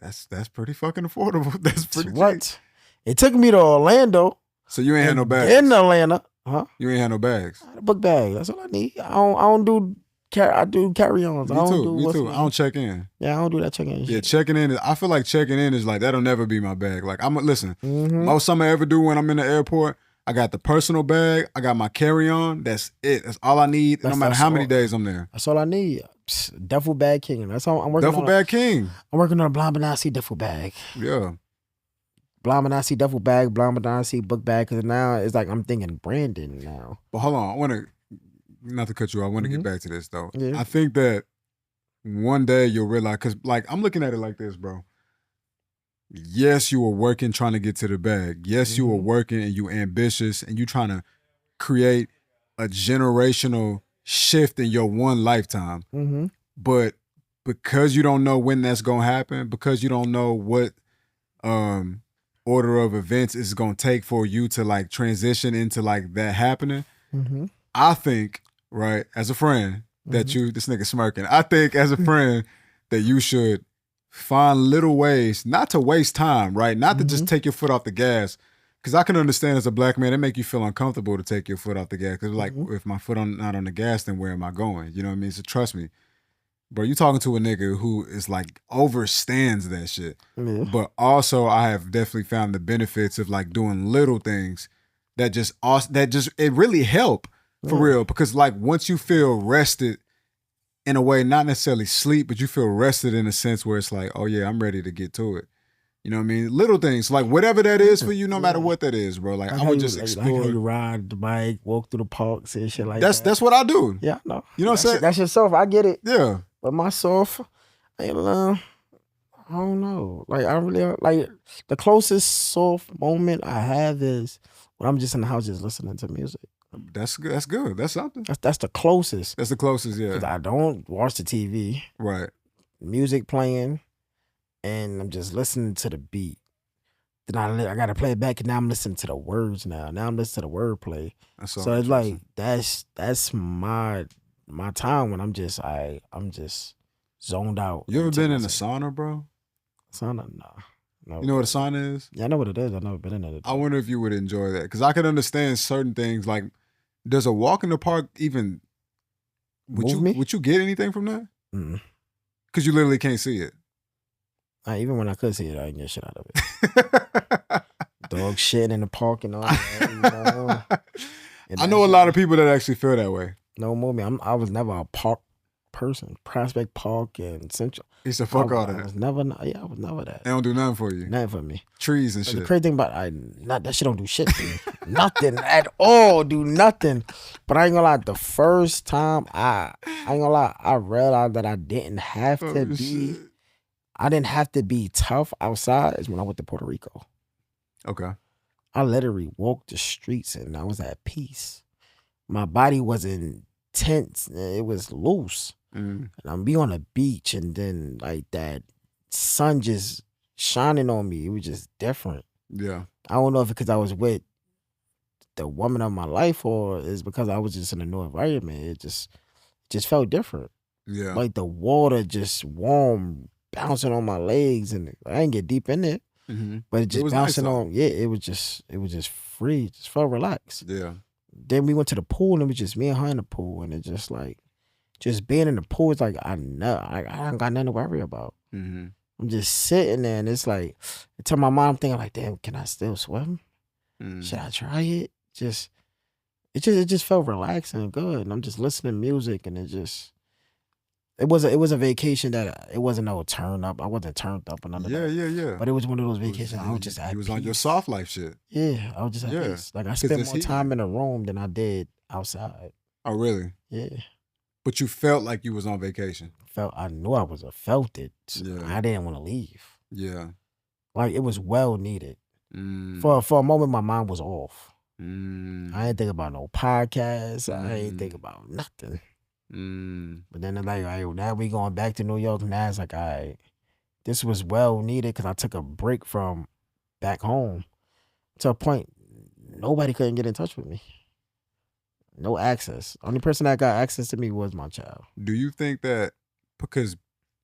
That's pretty fucking affordable. That's pretty cheap. It took me to Orlando. So you ain't had no bags in Atlanta, huh? You ain't had no bags. I had a book bag. That's all I need. I do carry-ons. Me too. I don't check in. Yeah, I don't do that checking in. Yeah, checking in. I feel like checking in is like, that'll never be my bag. Like, listen, most something I ever do when I'm in the airport, I got the personal bag, I got my carry-on. That's it. That's all I need. No matter how many days I'm there. That's all I need. Duffel bag king. That's all I'm working on. Duffel bag king. I'm working on a Blind Benassi duffel bag. Yeah. Blind Benassi duffel bag, Blind Benassi book bag. Because now it's like I'm thinking Brandon now. But hold on, I want to. Not to cut you off, I want to get back to this though. Yeah. I think that one day you'll realize, because like I'm looking at it like this, bro. Yes, you were working trying to get to the bag. Yes, you were working and you ambitious and you trying to create a generational shift in your one lifetime. Mm-hmm. But because you don't know when that's gonna happen, because you don't know what order of events it's gonna take for you to like transition into like that happening, I think, right, as a friend, that this nigga smirking, I think as a friend that you should find little ways not to waste time, right? Not to just take your foot off the gas. Because I can understand as a black man, it make you feel uncomfortable to take your foot off the gas. Because like, if my foot not on the gas, then where am I going? You know what I mean? So trust me. Bro, you talking to a nigga who is like overstands that shit. But also I have definitely found the benefits of like doing little things that it really help. For real, because like once you feel rested in a way, not necessarily sleep, but you feel rested in a sense where it's like, oh yeah, I'm ready to get to it. You know what I mean? Little things, like whatever that is for you, no matter what that is, bro. Like I would just explore. Like how you ride the bike, walk through the parks and shit like that. That's what I do. Yeah, no. You know what I'm saying? That's yourself. I get it. Yeah. But myself, I don't know. Like I really like the closest soft moment I have is when I'm just in the house just listening to music. That's good. That's good. That's something. That's the closest. That's the closest, yeah. Because I don't watch the TV. Right. Music playing, and I'm just listening to the beat. Then I got to play it back, and now I'm listening to the words now. Now I'm listening to the wordplay. So it's like that's my time when I'm just zoned out. You ever been in a sauna, bro? Sauna, nah. No. You know what a sauna is? Yeah, I know what it is. I've never been in it. I wonder if you would enjoy that, because I could understand certain things. Like, does a walk in the park even would you get anything from that? Because you literally can't see it. Even when I could see it, I didn't get shit out of it. Dog shit in the park and all that. You know? I know a lot of people that actually feel that way. No more me. I was never a park person. Prospect Park and Central. He used to fuck all that. I was never that. They don't do nothing for you. Nothing for me. Trees and shit. The crazy thing about that shit don't do shit for me. Nothing at all. Do nothing. But I ain't gonna lie. The first time I ain't gonna lie, I realized that I didn't have to be. Shit. I didn't have to be tough outside. Is when I went to Puerto Rico. Okay. I literally walked the streets and I was at peace. My body wasn't tense. It was loose. And I'm be on a beach and then like that sun just shining on me. It was just different. Yeah. I don't know if it's because I was with the woman of my life or it's because I was just in a new environment. It just felt different. Yeah. Like the water just warm, bouncing on my legs, and I didn't get deep in it. But it just bouncing nice, on. Yeah, it was just free. It just felt relaxed. Yeah. Then we went to the pool and it was just me and her in the pool, and it just like just being in the pool is like I don't got nothing to worry about. I'm just sitting there and it's like until my mom thinking like, damn, can I still swim? Should I try it? It just felt relaxing and good. And I'm just listening to music and it was a vacation that it wasn't no turn up. I wasn't turned up or nothing. Yeah. But it was one of those vacations I was just at You was peace. On your soft life shit. Yeah, I was just at peace. Like I spent more time in a room than I did outside. Oh really? Yeah. But you felt like you was on vacation. I knew I felt it. Yeah. I didn't want to leave. Yeah. Like it was well needed. For a moment my mind was off. I didn't think about no podcast. I didn't think about nothing. But then they're like, all right, now we going back to New York. Now it's like, all right, this was well needed because I took a break from back home to a point nobody couldn't get in touch with me. No access. Only person that got access to me was my child. Do you think that because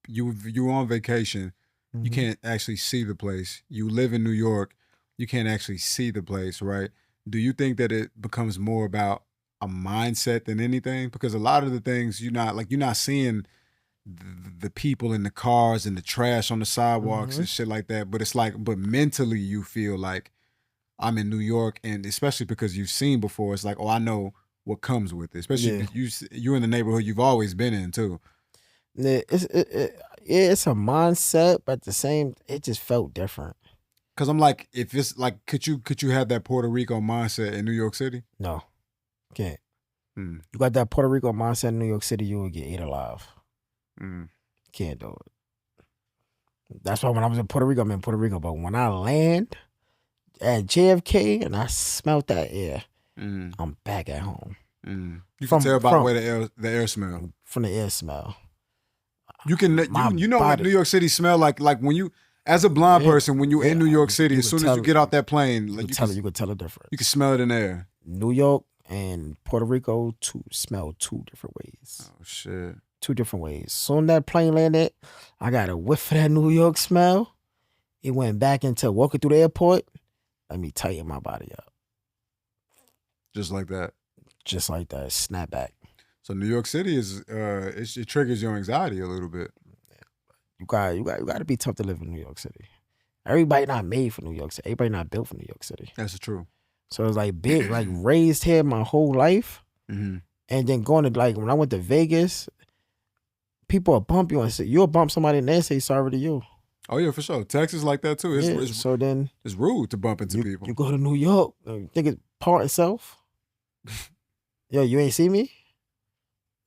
you were on vacation, you can't actually see the place? You live in New York, you can't actually see the place, right? Do you think that it becomes more about a mindset than anything? Because a lot of the things you're not seeing the people in the cars and the trash on the sidewalks and shit like that. But it's like, but mentally you feel like I'm in New York, and especially because you've seen before, it's like, oh, I know what comes with it. Especially you're in the neighborhood you've always been in too. It's a mindset, but at the same, it just felt different. Cause I'm like, if it's like, could you have that Puerto Rico mindset in New York City? No, can't. You got that Puerto Rico mindset in New York City, you will get ate alive. Can't do it. That's why when I was in Puerto Rico, I'm in Puerto Rico. But when I land at JFK and I smelt that air, I'm back at home. You can tell by where the air smell. From the air smell. You can you know what New York City smell like when you, as a blind person, when you in New York City, as soon as you get out that plane, like you could tell the difference. You can smell it in the air. New York and Puerto Rico smell two different ways. Oh shit. Two different ways. Soon that plane landed, I got a whiff of that New York smell. It went back into walking through the airport. Let me tighten my body up. Just like that. Just like that. Snap back. So New York City is it triggers your anxiety a little bit. You got to be tough to live in New York City. Everybody not made for New York City. Everybody not built for New York City. That's true. So it's like big, like raised here my whole life, and then going to like when I went to Vegas, people will bump you and say you'll bump somebody and they say sorry to you. Oh yeah, for sure. Texas like that too. So then it's rude to bump into people. You go to New York, you think it's part itself. Yo, you ain't see me.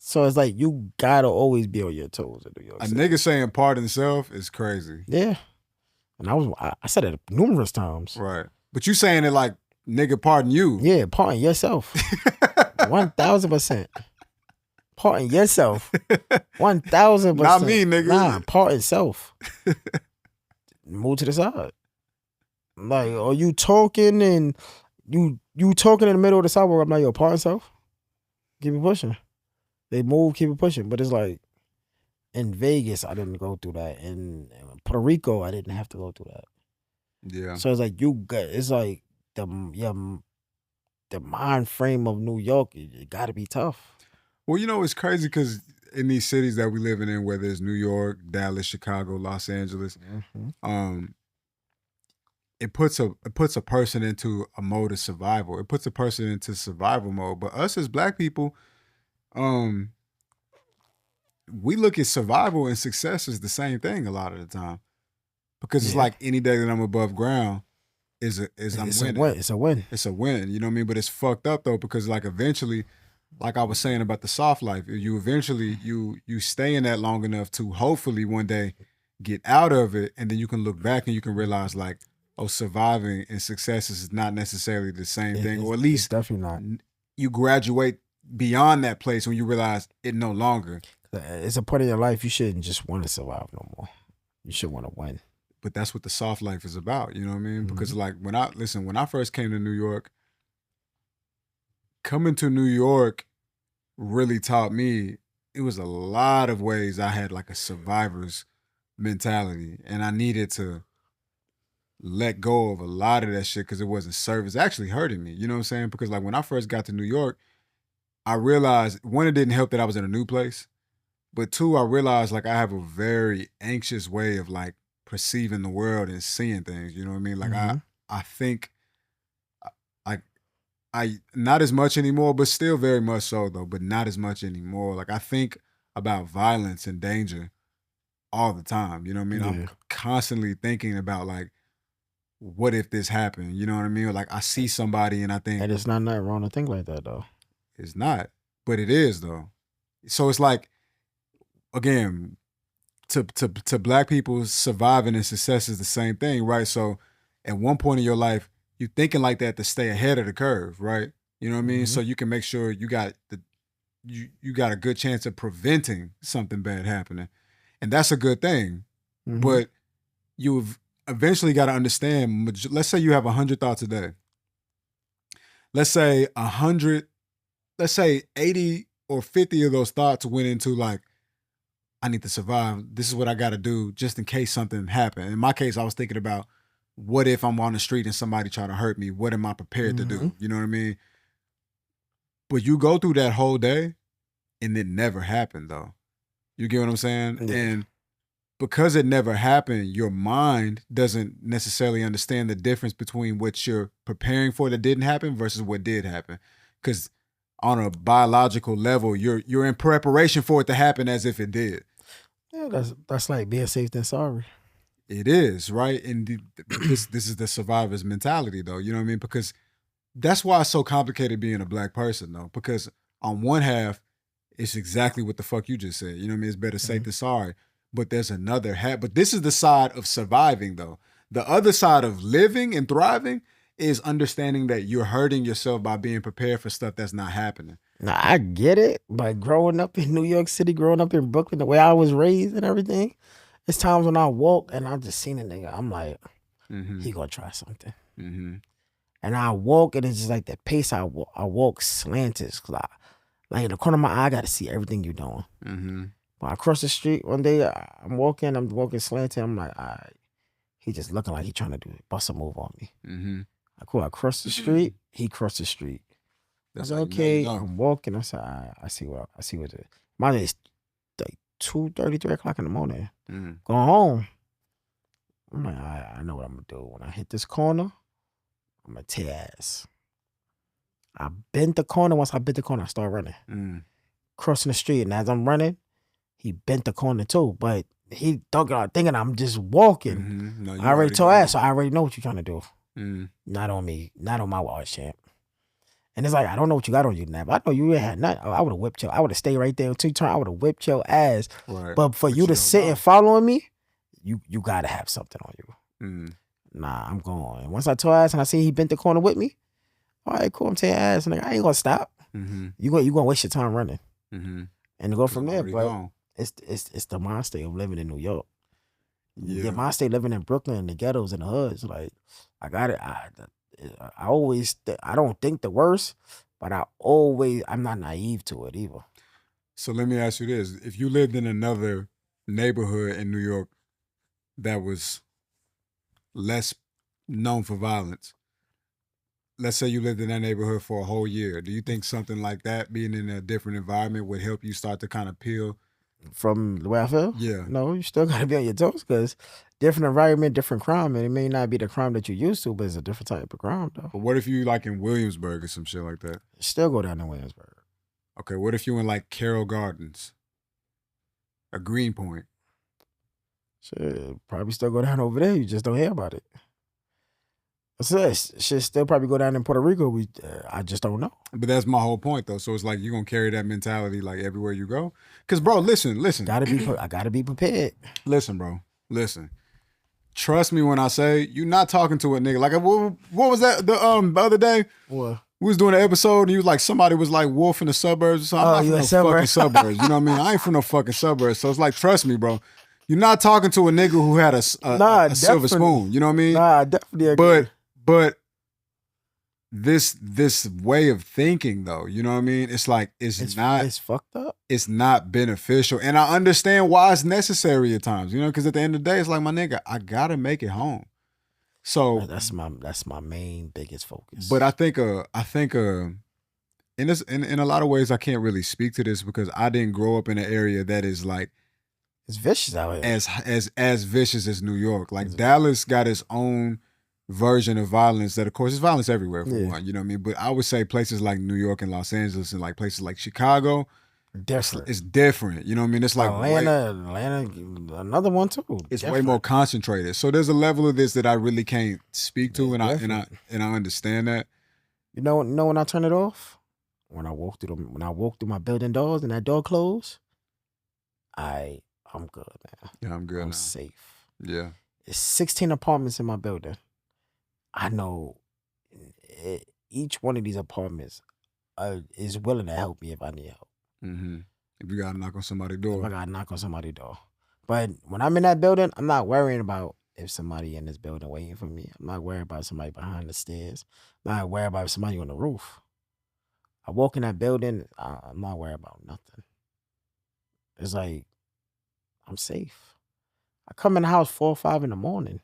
So it's like you gotta always be on your toes in New York City. A nigga saying pardon himself is crazy. Yeah. And I said it numerous times. Right. But you saying it like nigga pardon you. Yeah, pardon yourself. 1000%. Pardon yourself. 1000%. Not me, nigga. Nah, pardon self. Move to the side. Like, are you talking and you talking in the middle of the sidewalk? I'm like, yo, pardon self. Keep it pushing. They move, keep it pushing. But it's like, in Vegas, I didn't go through that. In Puerto Rico, I didn't have to go through that. Yeah. So it's like, it's like the mind frame of New York, it got to be tough. Well, you know, it's crazy because in these cities that we living in, whether it's New York, Dallas, Chicago, Los Angeles, it puts a person into a mode of survival. It puts a person into survival mode. But us as Black people, we look at survival and success as the same thing a lot of the time. Because it's like any day that I'm above ground I'm winning. It's a win. It's a win. You know what I mean? But it's fucked up though, because like eventually, like I was saying about the soft life, you eventually you stay in that long enough to hopefully one day get out of it, and then you can look back and you can realize like, oh, surviving and success is not necessarily the same thing, or at least definitely not. You graduate beyond that place when you realize it no longer. It's a part of your life you shouldn't just want to survive no more. You should want to win. But that's what the soft life is about, you know what I mean? Because like when I first came to New York, coming to New York really taught me it was a lot of ways I had like a survivor's mentality, and I needed to let go of a lot of that shit because it wasn't service. It actually hurting me, you know what I'm saying? Because like when I first got to New York, I realized, one, it didn't help that I was in a new place, but two, I realized like I have a very anxious way of like perceiving the world and seeing things, you know what I mean? Like I think I not as much anymore, but still very much so though, but not as much anymore. Like I think about violence and danger all the time, you know what I mean? I'm constantly thinking about like, what if this happened? You know what I mean? Like I see somebody and I think, and it's not nothing wrong to think like that though. It's not, but it is though. So it's like, again, to Black people, surviving and success is the same thing, right? So at one point in your life, you're thinking like that to stay ahead of the curve, right? You know what I mean? So you can make sure you got you got a good chance of preventing something bad happening, and that's a good thing. But you've eventually got to understand. Let's say you have 100 thoughts a day. Let's say 80 or 50 of those thoughts went into like, I need to survive. This is what I got to do just in case something happened. In my case, I was thinking about, what if I'm on the street and somebody try to hurt me? What am I prepared to do? You know what I mean? But you go through that whole day and it never happened though. You get what I'm saying? Yeah. And because it never happened, your mind doesn't necessarily understand the difference between what you're preparing for that didn't happen versus what did happen. Because on a biological level, you're in preparation for it to happen as if it did. Yeah, that's like being safe than sorry. It is, right? And this is the survivor's mentality, though. You know what I mean? Because that's why it's so complicated being a Black person, though. Because on one half, it's exactly what the fuck you just said. You know what I mean? It's better safe than sorry. But there's another half. But this is the side of surviving, though. The other side of living and thriving is understanding that you're hurting yourself by being prepared for stuff that's not happening. Now, I get it. But growing up in New York City, growing up in Brooklyn, the way I was raised and everything, it's times when I walk and I just seen a nigga, I'm like, he gonna try something. And I walk and it's just like the pace I walk slanted. Cause like in the corner of my eye, I gotta see everything you're doing. When I cross the street one day, I'm walking slanted. I'm like, all right, he just looking like he trying to bust a move on me. I cross the street, he crossed the street. That's like, okay, I'm walking. I said, I see what it is. My name is like 2:30, 3 o'clock in the morning. Going home. I'm like, I know what I'm gonna do. When I hit this corner, I'm gonna tear ass. I bent the corner. Once I bent the corner, I start running. Crossing the street, and as I'm running, he bent the corner too. But he thinking I'm just walking. No, I already told ass, so I already know what you're trying to do. Not on me, not on my watch, champ. And it's like, I don't know what you got on you now, but I know you had nothing. I would have whipped you. I would have stayed right there until you turn. I would have whipped your ass. Right. But for you to sit and following me, you got to have something on you. Nah, I'm going. And once I told ass and I see he bent the corner with me, all right, cool, I'm taking ass. And I ain't going to stop. You going to waste your time running. And to go from there, but it's the mind state of living in New York. Yeah, mind state living in Brooklyn, the ghettos and the hoods. Like, I got it. I always, I don't think the worst, but I'm not naive to it either. So let me ask you this. If you lived in another neighborhood in New York that was less known for violence, let's say you lived in that neighborhood for a whole year, do you think something like that, being in a different environment, would help you start to kind of peel? From the way I feel? Yeah. No, you still got to be on your toes because different environment, different crime. And it may not be the crime that you're used to, but it's a different type of crime, though. But what if you like in Williamsburg or some shit like that? Still go down to Williamsburg. Okay, what if you in like Carroll Gardens? A Greenpoint. Shit, probably still go down over there. You just don't hear about it. Shit still probably go down in Puerto Rico. I just don't know. But that's my whole point, though. So it's like you're gonna carry that mentality like everywhere you go. Cause, bro, listen. I gotta be prepared. Listen, bro. Listen. Trust me when I say you're not talking to a nigga. Like, what was that the other day? What? We was doing an episode and you was like, somebody was like wolf in the suburbs or something. I'm not from no fucking suburbs. You know what I mean? I ain't from no fucking suburbs. So it's like, trust me, bro. You're not talking to a nigga who had a silver spoon. You know what I mean? Nah, I definitely agree. But this way of thinking, though, you know what I mean? It's like it's fucked up. It's not beneficial, and I understand why it's necessary at times. You know, because at the end of the day, it's like, my nigga, I gotta make it home. So that's my main biggest focus. But I think in a lot of ways I can't really speak to this because I didn't grow up in an area that is like it's vicious out here. As vicious as New York. Like Dallas got its own version of violence that, of course, is violence everywhere for one, you know what I mean? But I would say places like New York and Los Angeles and like places like Chicago, it's different. You know what I mean? It's like Atlanta, another one too. It's way more concentrated. So there's a level of this that I really can't speak to, and I understand that. You know when I turn it off? When I walk through my building doors and that door closed, I'm good now. Yeah, I'm good. I'm now. safe. Yeah. It's 16 apartments in my building. I know each one of these apartments is willing to help me if I need help. Mm-hmm. If you gotta knock on somebody's door. If I gotta knock on somebody's door. But when I'm in that building, I'm not worrying about if somebody in this building waiting for me. I'm not worried about somebody behind the stairs. I'm not worried about somebody on the roof. I walk in that building, I'm not worried about nothing. It's like, I'm safe. I come in the house 4 or 5 in the morning.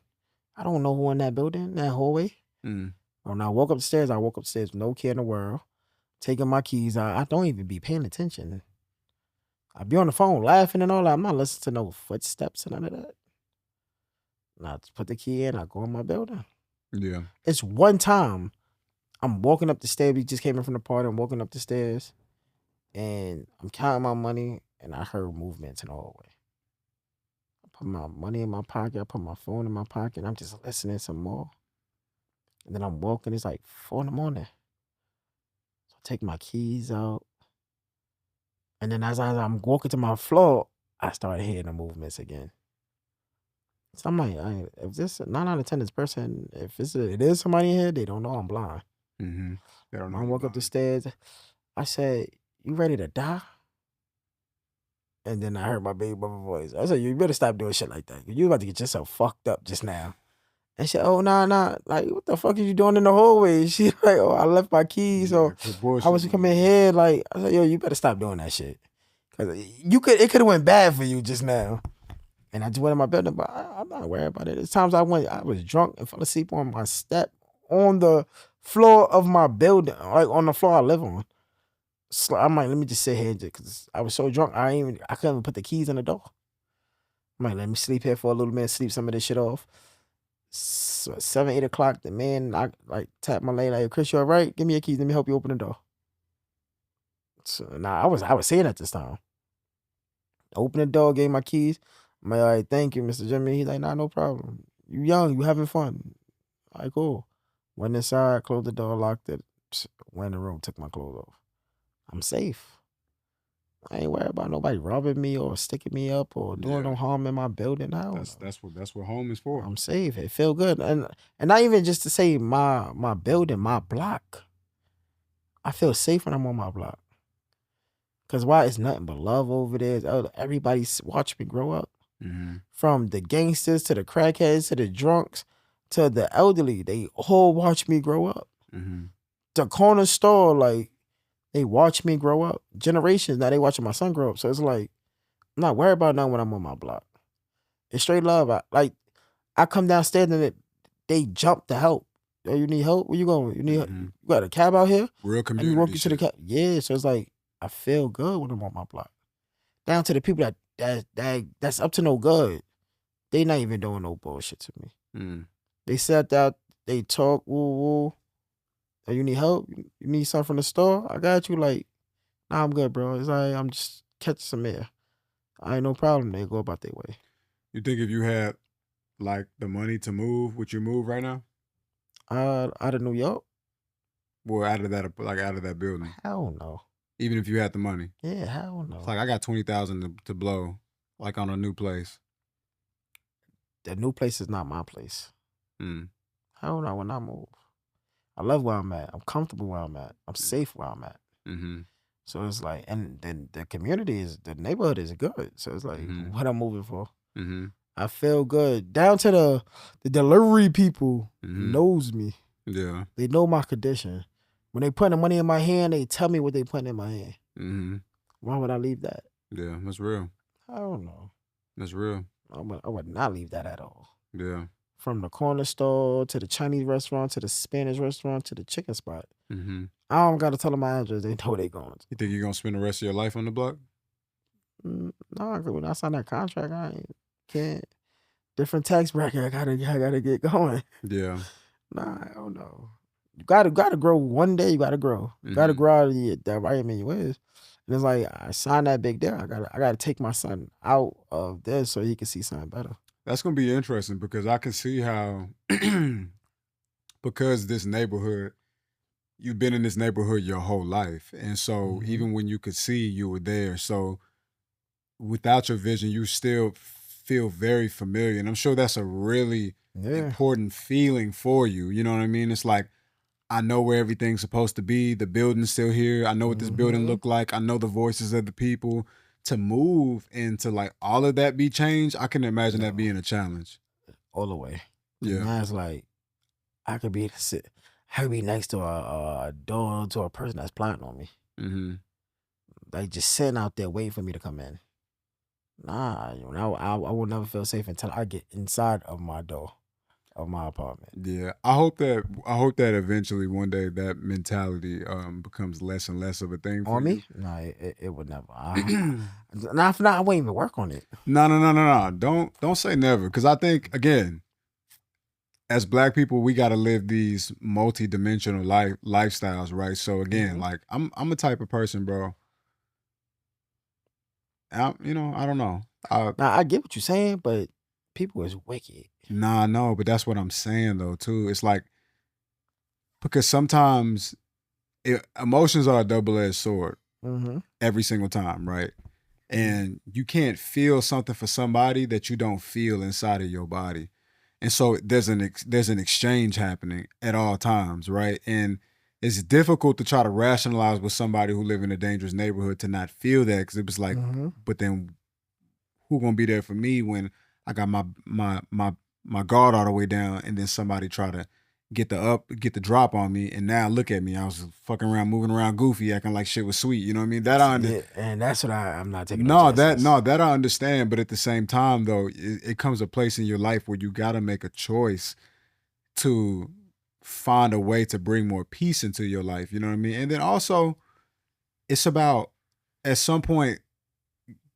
I don't know who in that building, that hallway. Mm. When I walk upstairs with no care in the world, taking my keys out. I don't even be paying attention. I be on the phone laughing and all that. I'm not listening to no footsteps and none of that. And I just put the key in, I go in my building. Yeah. It's one time I'm walking up the stairs. We just came in from the party. I'm walking up the stairs and I'm counting my money and I heard movements in the hallway. I put my money in my pocket. I put my phone in my pocket. And I'm just listening some more. And then I'm walking. It's like 4 in the morning. So I take my keys out. And then as I'm walking to my floor, I started hearing the movements again. So I'm like, if this 9 out of 10 is person, if it is somebody in here, they don't know I'm blind. Mm-hmm. They don't know. I walk up the stairs. I said, "You ready to die?" And then I heard my baby mama voice. I said, "You better stop doing shit like that. You about to get yourself fucked up just now." And she said, "Oh, nah. Like, what the fuck are you doing in the hallway?" She like, "Oh, I left my keys, so I was coming here." Like, I said, "Yo, you better stop doing that shit. Cause it could have went bad for you just now." And I just went in my building, but I'm not worried about it. There's times I was drunk and fell asleep on my step on the floor of my building, like on the floor I live on. So I'm like, let me just sit here because I was so drunk. I couldn't even put the keys in the door. I'm like, let me sleep here for a little minute, sleep some of this shit off. So 7, 8 o'clock, the man, I like tap my leg like, "Chris, you all right? Give me your keys. Let me help you open the door." So now I was saying at this time. Open the door, gave my keys. I'm like, "Thank you, Mr. Jimmy." He's like, "Nah, no problem. You young, you having fun." All right, cool. Went inside, closed the door, locked it, went in the room, took my clothes off. I'm safe. I ain't worried about nobody robbing me or sticking me up or doing no harm in my building. That's what home is for. I'm safe. It feel good. And not even just to say my building, my block. I feel safe when I'm on my block. Cause why? It's nothing but love over there. Everybody's watched me grow up. Mm-hmm. From the gangsters to the crackheads to the drunks to the elderly, they all watch me grow up. Mm-hmm. The corner store, like, they watch me grow up. Generations now, they watching my son grow up. So it's like, I'm not worried about nothing when I'm on my block. It's straight love. I come downstairs and they jump to help. "Yo, you need help? Where you going? You got a cab out here?" Real community. And you walk you to the cab. Yeah, so it's like, I feel good when I'm on my block. Down to the people that's up to no good. They not even doing no bullshit to me. Mm. They sat out, they talk, woo. "Oh, you need help? You need something from the store? I got you." Like, "Nah, I'm good, bro. It's like I'm just catching some air." I ain't no problem. They go about their way. You think if you had like the money to move, would you move right now? Out of New York? Well, out of that building. Hell no. Even if you had the money. Yeah, hell no. It's like I got 20,000 to blow, like on a new place. The new place is not my place. Mm. Hell no, when I move. I love where I'm at. I'm comfortable where I'm at. I'm safe where I'm at. Mm-hmm. So it's like, and then the neighborhood is good. So it's like, what I'm moving for. Mm-hmm. I feel good. Down to the delivery people knows me. Yeah. They know my condition. When they put the money in my hand, they tell me what they putting in my hand. Mm-hmm. Why would I leave that? Yeah, that's real. I don't know. That's real. I would not leave that at all. Yeah. From the corner store to the Chinese restaurant to the Spanish restaurant to the chicken spot. Mm-hmm. I don't got to tell them my address. They know where they going. You think you're going to spend the rest of your life on the block? No, when I sign that contract, can't. Different tax bracket. I gotta get going. Yeah. Nah, I don't know. You gotta grow. One day you gotta grow. You gotta grow out of the environment you is. And it's like I signed that big deal. I gotta take my son out of this so he can see something better. That's gonna be interesting because I can see how because this neighborhood, you've been in this neighborhood your whole life. And so even when you could see, you were there. So without your vision, you still feel very familiar. And I'm sure that's a really important feeling for you. You know what I mean? It's like, I know where everything's supposed to be. The building's still here. I know what this building look like. I know the voices of the people. To move and to like all of that be changed, I can imagine that being a challenge. All the way. Yeah. Now it's like, I could be next to a door to a person that's plotting on me. Mm-hmm. Like just sitting out there waiting for me to come in. Nah, I will never feel safe until I get inside of my door of my apartment. Yeah, I hope that eventually one day that mentality becomes less and less of a thing for me. No, it would never. Not for now. I wouldn't even work on it. No. Don't say never, because I think again, as Black people, we got to live these multi-dimensional lifestyles, right? So again, like I'm a type of person, bro. I don't know. Now I get what you're saying, but people is wicked. Nah, no, but that's what I'm saying though too. It's like, because sometimes emotions are a double-edged sword every single time, right? And you can't feel something for somebody that you don't feel inside of your body. And so there's an exchange happening at all times, right? And it's difficult to try to rationalize with somebody who live in a dangerous neighborhood to not feel that, because it was like, but then who gonna be there for me when I got my guard all the way down, and then somebody try to get the drop on me, and now look at me, I was fucking around, moving around goofy, acting like shit was sweet. You know what I mean? That I understand. And that's what I'm not taking. That I understand, but at the same time, though, it comes a place in your life where you got to make a choice to find a way to bring more peace into your life. You know what I mean? And then also, it's about at some point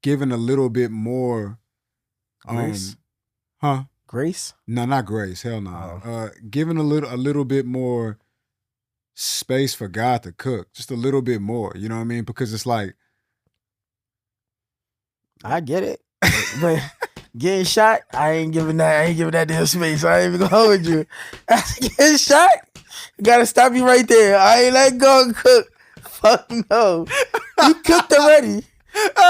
giving a little bit more grace. Grace? No, not grace. Hell no. Giving a little bit more space for God to cook, just a little bit more. You know what I mean? Because it's like, I get it, but getting shot, I ain't giving that damn space. I ain't even gonna hold you. Getting shot, gotta stop you right there. I ain't let go and cook. Fuck no. You cooked already.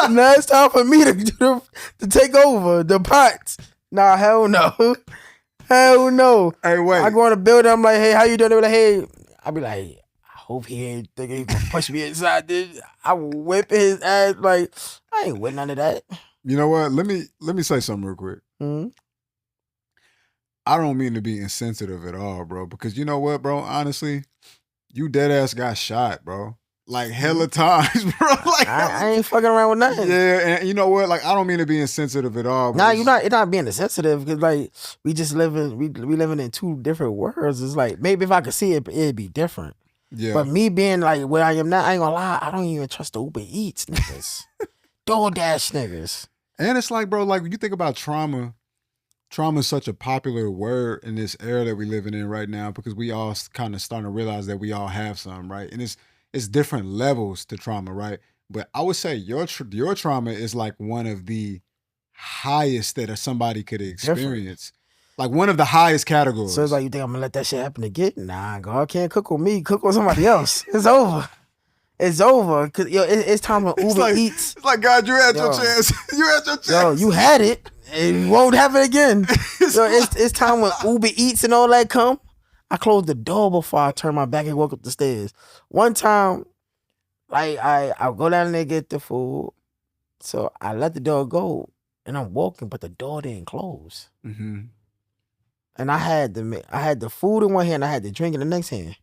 Now it's time for me to take over the pots. Nah, hell no. Hell no. Hey, wait. I go in the building, I'm like, hey, how you doing? They're like, hey. I be like, I hope he ain't thinking he gonna push me inside this. I whip his ass. Like, I ain't with none of that. You know what? Let me say something real quick. I don't mean to be insensitive at all, bro, because you know what, bro? Honestly, you dead ass got shot, bro. Like hella times, bro. Like I ain't fucking around with nothing. Yeah, and you know what? Like I don't mean to be insensitive at all. Nah, you're not being insensitive, because like we just living in two different worlds. It's like maybe if I could see it, it'd be different. Yeah. But me being like where I am now, I ain't gonna lie, I don't even trust the Uber Eats niggas, DoorDash niggas. And it's like, bro, like when you think about trauma is such a popular word in this era that we're living in right now, because we all kind of starting to realize that we all have some, right? And it's different levels to trauma, right? But I would say your trauma is like one of the highest that somebody could experience. Like one of the highest categories. So it's like, you think I'm gonna let that shit happen again? Nah, God can't cook with me. Cook with somebody else. It's over. It's over. Cause it's time when Uber Eats. It's like, God, you had your chance. You had your chance. Yo, you had it, and you won't have it again. It's time when Uber Eats and all that come. I closed the door before I turned my back and walk up the stairs. One time, like I'll go down there and get the food. So I let the door go, and I'm walking, but the door didn't close. Mm-hmm. And I had the food in one hand, I had the drink in the next hand.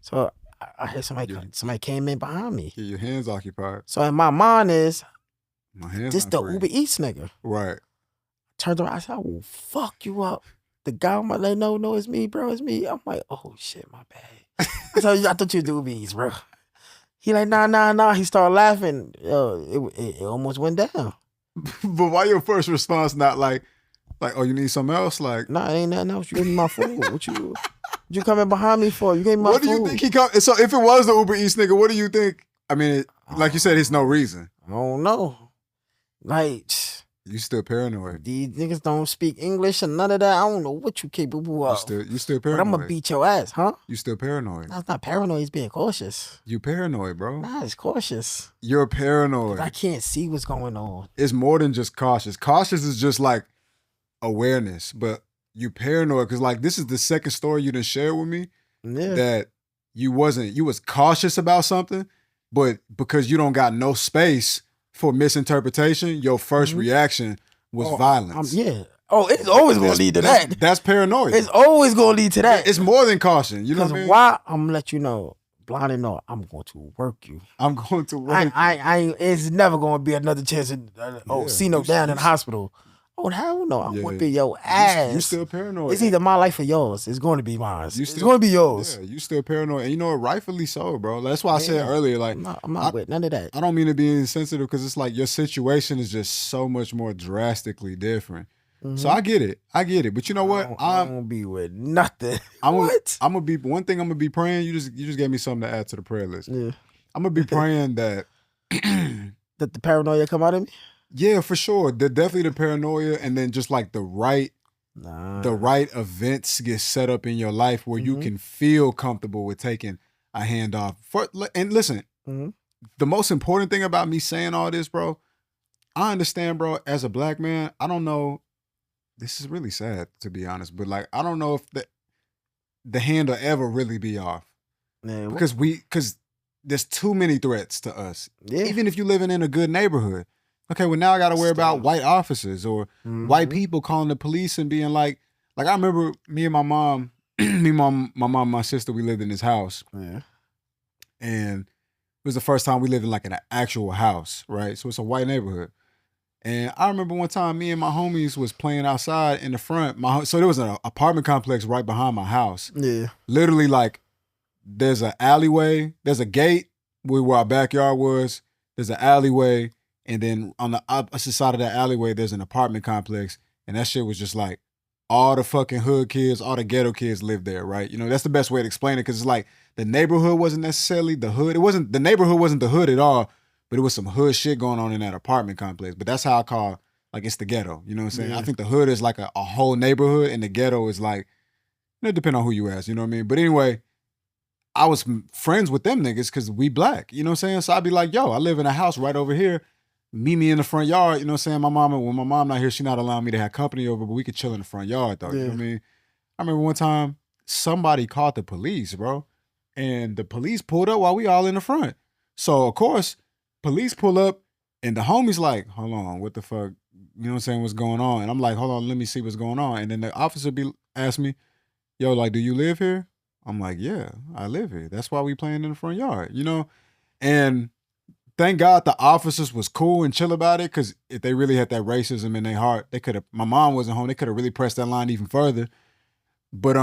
So I heard somebody came in behind me. Get your hands occupied. So in my mind is, my hands this the Uber Eats nigga. Right. Turned around, I said, I will fuck you up. The guy on my leg, no, it's me, bro, it's me. I'm like, oh shit, my bad. I thought you do Uber Eats, bro. He like, nah. He started laughing. It almost went down. But why your first response not like, oh, you need something else? Like, nah, it ain't nothing else. You gave me my food. What you coming behind me for? You gave me my food. What do you think he come? So if it was the Uber Eats nigga, what do you think? I mean, like you said, it's no reason. I don't know. Like, you still paranoid. These niggas don't speak English and none of that. I don't know what you capable of. You still paranoid. But I'm gonna beat your ass, huh? You still paranoid. That's not paranoid. It's being cautious. You paranoid, bro. Nah, it's cautious. You're paranoid. I can't see what's going on. It's more than just cautious. Cautious is just like awareness, but you paranoid because like this is the second story you done shared with me that you was cautious about something, but because you don't got no space for misinterpretation, your first reaction was violence. It's always gonna lead to that. That's paranoia. It's always gonna lead to that. It's more than caution. You know what I mean? Why? I'm gonna let you know, blind and all, I'm going to work you. I'm going to work. I it's never gonna be another chance. See no down in the hospital. Oh hell no! I'm whipping your ass. You still paranoid. It's either my life or yours. It's going to be mine. It's going to be yours. Yeah, you still paranoid, and you know what? Rightfully so, bro. That's why I said earlier, like I'm not with none of that. I don't mean to be insensitive because it's like your situation is just so much more drastically different. Mm-hmm. So I get it. But you know what? I'm gonna be with nothing. I'm gonna be one thing. I'm gonna be praying. You just gave me something to add to the prayer list. Yeah. I'm gonna be praying that that the paranoia come out of me. Yeah, for sure. Definitely the paranoia, and then just like the right events get set up in your life where you can feel comfortable with taking a hand off. And listen, the most important thing about me saying all this, bro, I understand, bro, as a black man, I don't know, this is really sad to be honest, but like I don't know if the hand will ever really be off. Man, because there's too many threats to us. Yeah. Even if you're living in a good neighborhood. Okay, well now I gotta worry about white officers or white people calling the police and being like I remember me and my mom, my sister, we lived in this house. Yeah. And it was the first time we lived in like an actual house, right? So it's a white neighborhood. And I remember one time me and my homies was playing outside in the front. So there was an apartment complex right behind my house. Yeah. Literally like there's an alleyway, there's a gate where our backyard was, there's an alleyway. And then on the opposite side of that alleyway, there's an apartment complex. And that shit was just like all the fucking hood kids, all the ghetto kids lived there, right? You know, that's the best way to explain it because it's like the neighborhood wasn't necessarily the hood. The neighborhood wasn't the hood at all, but it was some hood shit going on in that apartment complex. But that's how I call, like, it's the ghetto. You know what I'm saying? Yeah. I think the hood is like a whole neighborhood and the ghetto is like, you know, depending on who you ask, you know what I mean? But anyway, I was friends with them niggas because we black, you know what I'm saying? So I'd be like, yo, I live in a house right over here. Meet me in the front yard, you know what I'm saying? When my mom not here, she not allowing me to have company over, but we could chill in the front yard though, you know what I mean? I remember one time somebody called the police, bro, and the police pulled up while we all in the front. So of course, police pull up and the homie's like, hold on, what the fuck? You know what I'm saying? What's going on? And I'm like, hold on, let me see what's going on. And then the officer asked me, yo, like, do you live here? I'm like, yeah, I live here. That's why we playing in the front yard, you know? And thank God the officers was cool and chill about it because if they really had that racism in their heart, they could have, my mom wasn't home, they could have really pressed that line even further. But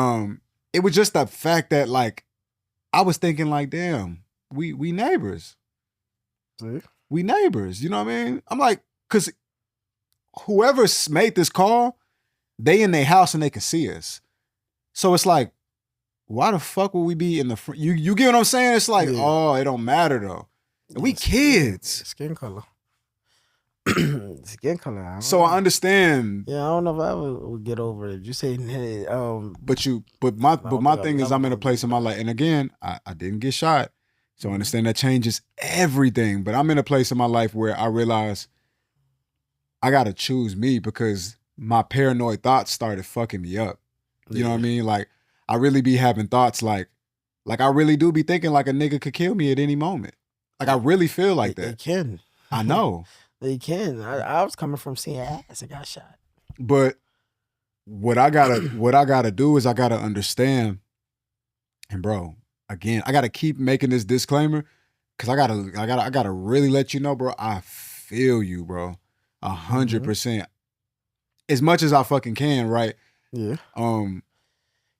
it was just the fact that like, I was thinking like, damn, we neighbors. See? We neighbors, you know what I mean? I'm like, because whoever made this call, they in their house and they can see us. So it's like, why the fuck would we be in the front? You get what I'm saying? It's like, oh, it don't matter though. And we kids. Skin color. Skin color. So I understand. Yeah, I don't know if I would get over it. You say, but my thing is, I'm in a place in my life, and again, I didn't get shot, so I understand that changes everything. But I'm in a place in my life where I realize I gotta choose me because my paranoid thoughts started fucking me up. You know what I mean? Like I really be having thoughts like I really do be thinking like a nigga could kill me at any moment. Like I really feel like that. They can. I know. They can. I was coming from seeing ass. I got shot. But what I gotta do is I gotta understand. And bro, again, I gotta keep making this disclaimer because I gotta really let you know, bro. I feel you, bro, 100%. As much as I fucking can, right? Yeah.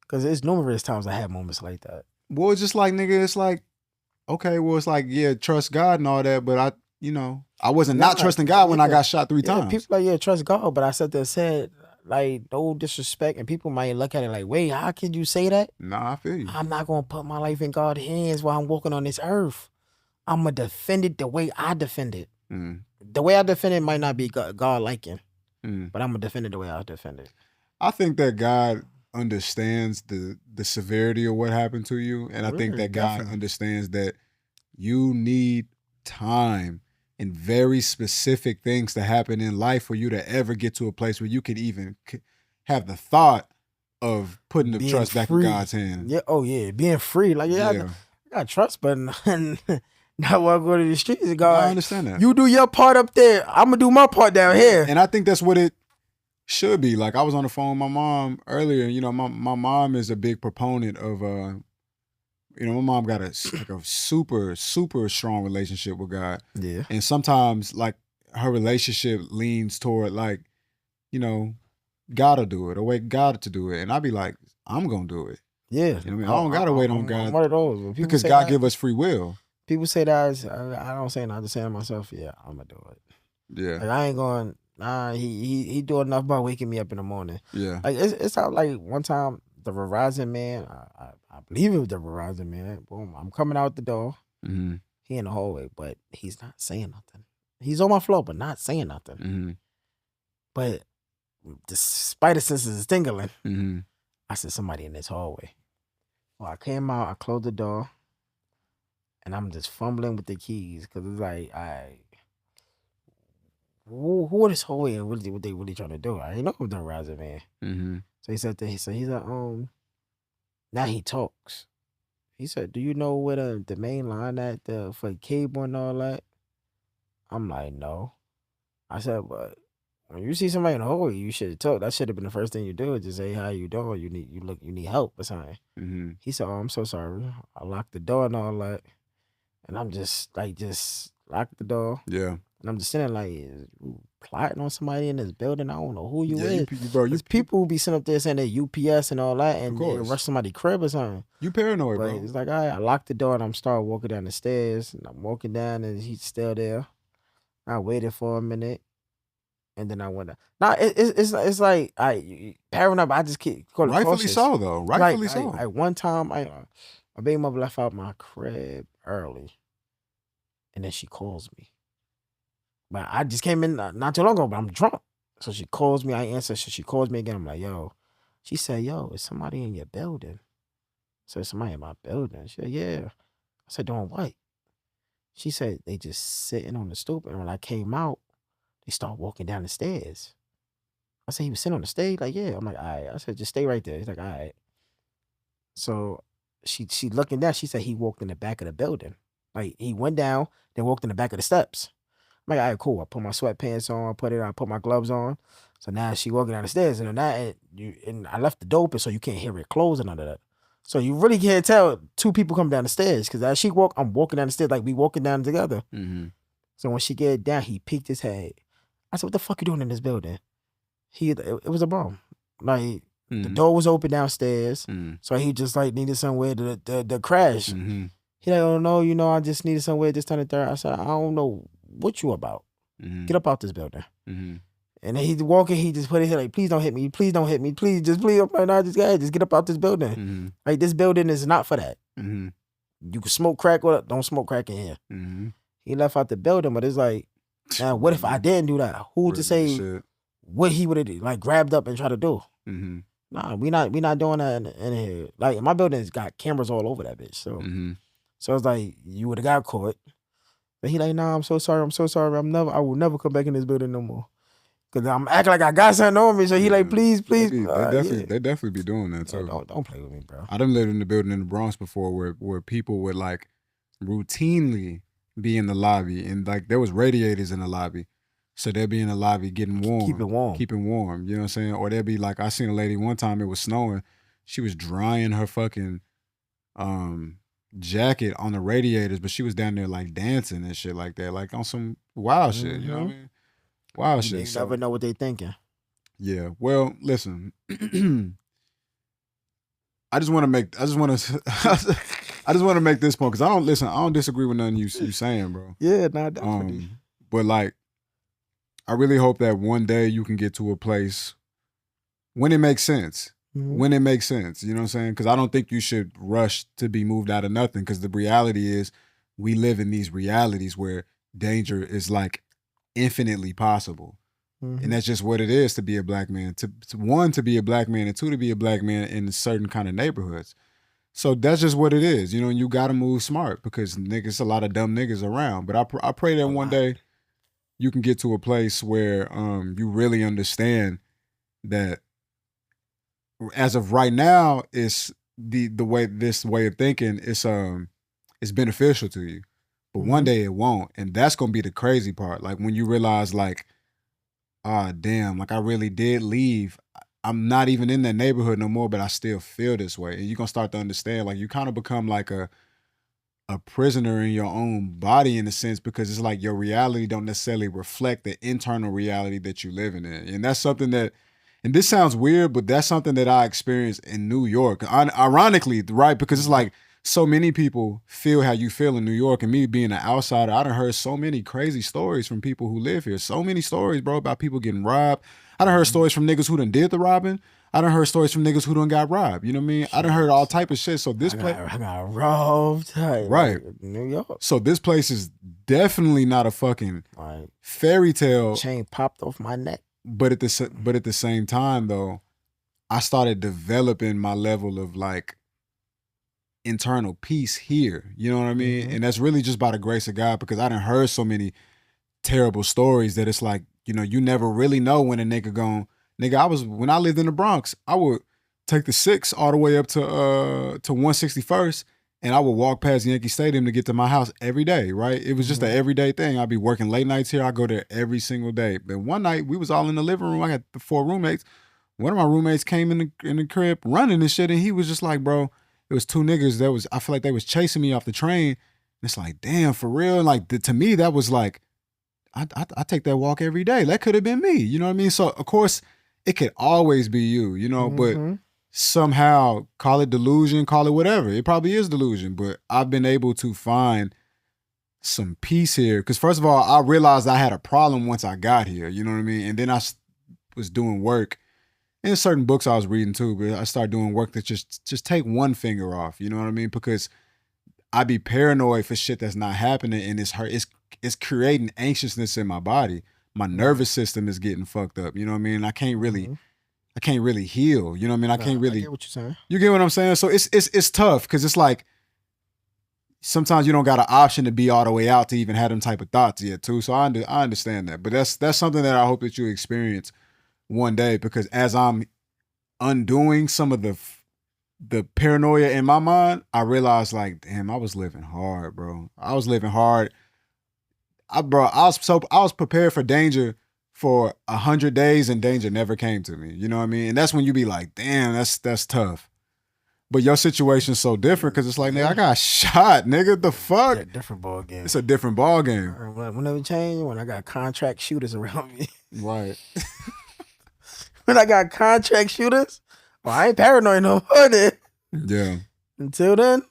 Because there's numerous times I had moments like that. Well, it's just like nigga, it's like okay, well, it's like yeah, trust God and all that, but I wasn't not trusting God when I got shot 3 times. People like, trust God, but I said, like, no disrespect, and people might look at it like, wait, how can you say that? Nah, I feel you. I'm not going to put my life in God's hands while I'm walking on this earth. I'm going to defend it the way I defend it. The way I defend it might not be God-liking, but I'm going to defend it the way I defend it. I think that God understands the severity of what happened to you, and I think that God understands that you need time and very specific things to happen in life for you to ever get to a place where you could even have the thought of putting the trust back in God's hands. Yeah. Oh yeah, being free. Like I got trust, but now when I go to the streets, God, I understand that. You do your part up there. I'm gonna do my part down here. And I think that's what it should be. Like I was on the phone with my mom earlier. My mom is a big proponent of my mom got a super, super strong relationship with God. Yeah. And sometimes like her relationship leans toward like, God'll do it or wait God to do it. And I'd be like, I'm gonna do it. Yeah. You know what I mean? I don't gotta wait on God. I'm one of those. Because God give us free will. People say that I don't say not to say to myself, yeah, I'm gonna do it. Yeah. Like I ain't going, he do enough by waking me up in the morning. Yeah. Like it's how like one time the Verizon man, I believe it was the Verizon man. Boom, I'm coming out the door. Mm-hmm. He in the hallway, but he's not saying nothing. He's on my floor, but not saying nothing. Mm-hmm. But the spider senses is tingling. Mm-hmm. I said, somebody in this hallway. Well, I came out, I closed the door, and I'm just fumbling with the keys because it's like, who in this hallway and what they trying to do? I ain't know who the Verizon man. Mm-hmm. So he said that he's like, now he talks. He said, do you know where the main line at for cable and all that? I'm like, no. I said, but when you see somebody in the hallway, you should talk. That should have been the first thing you do. Just say, how you doing? You need help or something. Mm-hmm. He said, oh, I'm so sorry. I locked the door and all that. And I'm just locked the door. Yeah. And I'm just sitting like, you plotting on somebody in this building. I don't know who you is. There's people who be sitting up there saying they UPS and all that and they rush somebody's crib or something. You paranoid, but bro. It's like, all right, I locked the door and I'm starting walking down the stairs. And I'm walking down and he's still there. I waited for a minute. And then I went down. Nah, it's like paranoid, but I just keep calling Rightfully cautious. so, though. Rightfully so. One time, my baby mother left out my crib early. And then she calls me. But I just came in not too long ago, but I'm drunk. So she calls me, I answer. So she calls me again. I'm like, yo. She said, yo, is somebody in your building? I said, somebody in my building? She said, yeah. I said, doing what? She said, they just sitting on the stoop. And when I came out, they start walking down the stairs. I said, he was sitting on the stage? Like, yeah. I'm like, all right. I said, just stay right there. He's like, all right. So she looking down. She said he walked in the back of the building. Like, he went down, then walked in the back of the steps. I'm like, all right, cool. I put my sweatpants on, I put my gloves on. So now she walking down the stairs, and I left the door open so you can't hear it closing under that. So you really can't tell two people come down the stairs because as she walk, I'm walking down the stairs like we walking down together. Mm-hmm. So when she get down, he peeked his head. I said, what the fuck you doing in this building? It was a bum. Like, the door was open downstairs, so he just like needed somewhere to crash. Mm-hmm. He like, oh no, I just needed somewhere this time and third. I said, I don't know what you about. Mm-hmm. Get up out this building. Mm-hmm. And then he's walking, he just put his head like, please don't hit me. Please don't hit me. Please. I'm like, nah, just get up out this building. Mm-hmm. Like, this building is not for that. Mm-hmm. You can smoke crack or don't smoke crack in here. Mm-hmm. He left out the building, but it's like, now what if I didn't do that? Who's to say what he would have like grabbed up and tried to do? Mm-hmm. Nah, we not doing that in here. Like my building's got cameras all over that bitch. So so it's like you would have got caught. But he like, nah, I'm so sorry. I will never come back in this building no more. Cause I'm acting like I got something on me. So he like, please. They definitely be doing that too. Don't play with me, bro. I done lived in the building in the Bronx before where people would like routinely be in the lobby and like there was radiators in the lobby. So they'd be in the lobby getting warm. Keeping warm. You know what I'm saying? Or they'd be like, I seen a lady one time, it was snowing. She was drying her fucking jacket on the radiators, but she was down there like dancing and shit like that. Like on some wild shit. You know what I mean? Wild shit. You never know what they thinking. Yeah. Well, listen. I just want to make this point because I don't disagree with nothing you saying, bro. Yeah, nah, definitely. But like, I really hope that one day you can get to a place when it makes sense. Mm-hmm. When it makes sense, you know what I'm saying? Because I don't think you should rush to be moved out of nothing. Because the reality is, we live in these realities where danger is like infinitely possible. Mm-hmm. And that's just what it is to be a black man. To one, to be a black man, and two, to be a black man in certain kind of neighborhoods. So that's just what it is, you know. And you got to move smart because niggas, a lot of dumb niggas around. But I pray that one day you can get to a place where you really understand that. As of right now, it's the way of thinking is beneficial to you, but one day it won't, and that's gonna be the crazy part. Like when you realize, like, damn, like I really did leave. I'm not even in that neighborhood no more, but I still feel this way, and you're gonna start to understand. Like you kind of become like a prisoner in your own body in a sense because it's like your reality don't necessarily reflect the internal reality that you're living in, and that's something that. And this sounds weird, but that's something that I experienced in New York. Ironically, right? Because it's like so many people feel how you feel in New York. And me being an outsider, I done heard so many crazy stories from people who live here. So many stories, bro, about people getting robbed. I done heard stories from niggas who done did the robbing. I done heard stories from niggas who done got robbed. You know what I mean? I done heard all type of shit. So this place, I got robbed. Right. New York. So this place is definitely not a fucking fairy tale. Chain popped off my neck. But at the same time, though, I started developing my level of like internal peace here. You know what I mean? Mm-hmm. And that's really just by the grace of God because I done heard so many terrible stories that it's like, you know, you never really know when a nigga gone. Nigga, when I lived in the Bronx, I would take the 6 all the way up to 161st. And I would walk past Yankee Stadium to get to my house every day, right? It was just an everyday thing. I'd be working late nights here. I go there every single day. But one night, we was all in the living room. I got 4 roommates. One of my roommates came in the crib running and shit, and he was just like, bro, it was 2 niggas I feel like they was chasing me off the train. And it's like, damn, for real? And like, to me, that was like, I take that walk every day. That could have been me. You know what I mean? So, of course, it could always be you, you know, but somehow, call it delusion, call it whatever. It probably is delusion, but I've been able to find some peace here. Because first of all, I realized I had a problem once I got here, you know what I mean? And then I was doing work. And certain books I was reading too, but I started doing work that just take one finger off, you know what I mean? Because I be paranoid for shit that's not happening and it's creating anxiousness in my body. My nervous system is getting fucked up, you know what I mean? I can't really heal. You know what I mean? I can't really. I get what you're saying. You get what I'm saying? So it's tough because it's like sometimes you don't got an option to be all the way out to even have them type of thoughts yet too. So I understand that, but that's something that I hope that you experience one day because as I'm undoing some of the paranoia in my mind, I realized like, damn, I was living hard, bro. I was living hard. I was prepared for danger for 100 days and danger never came to me. You know what I mean? And that's when you be like, damn, that's tough. But your situation's so different because it's like, nigga, I got shot, nigga. The fuck? Yeah, different ball game. It's a different ball game. Whenever it changed, when I got contract shooters around me. Right. When I got contract shooters, well, I ain't paranoid no more then. Yeah. Until then,